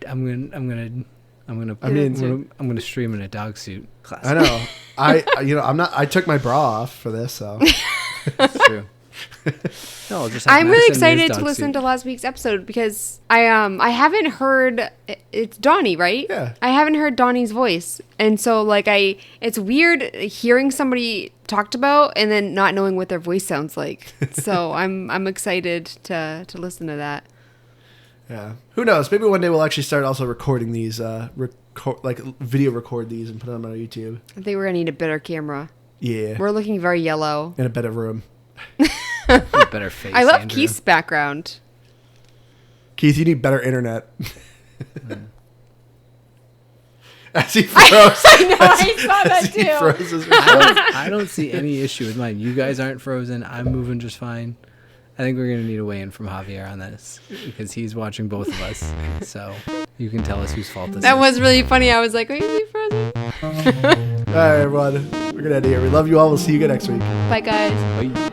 I'm gonna stream in a dog suit. Classic.
I know. I'm not. I took my bra off for this, so.
That's true. No, I'll just have
I'm
Madison
really
in his
excited to
dog
listen
suit.
to last week's episode because I haven't heard it's Donnie, right?
Yeah.
I haven't heard Donnie's voice, and so it's weird hearing somebody talked about and then not knowing what their voice sounds like. So I'm excited to listen to that.
Yeah. Who knows? Maybe one day we'll actually start also recording these, video record these and put them on YouTube.
I think we're gonna need a better camera.
Yeah.
We're looking very yellow.
In a better room.
A better face.
I love
Andrew.
Keith's background.
Keith, you need better internet. As he froze.
I know, I saw that
As he
too.
froze his
I don't see any issue with mine. You guys aren't frozen. I'm moving just fine. I think we're going to need a weigh-in from Javier on this because he's watching both of us. So you can tell us whose fault this
That
is.
was really funny. I was like, "Are you frozen?"
All right, everyone. We're going to end it here. We love you all. We'll see you again next week.
Bye, guys.
Bye.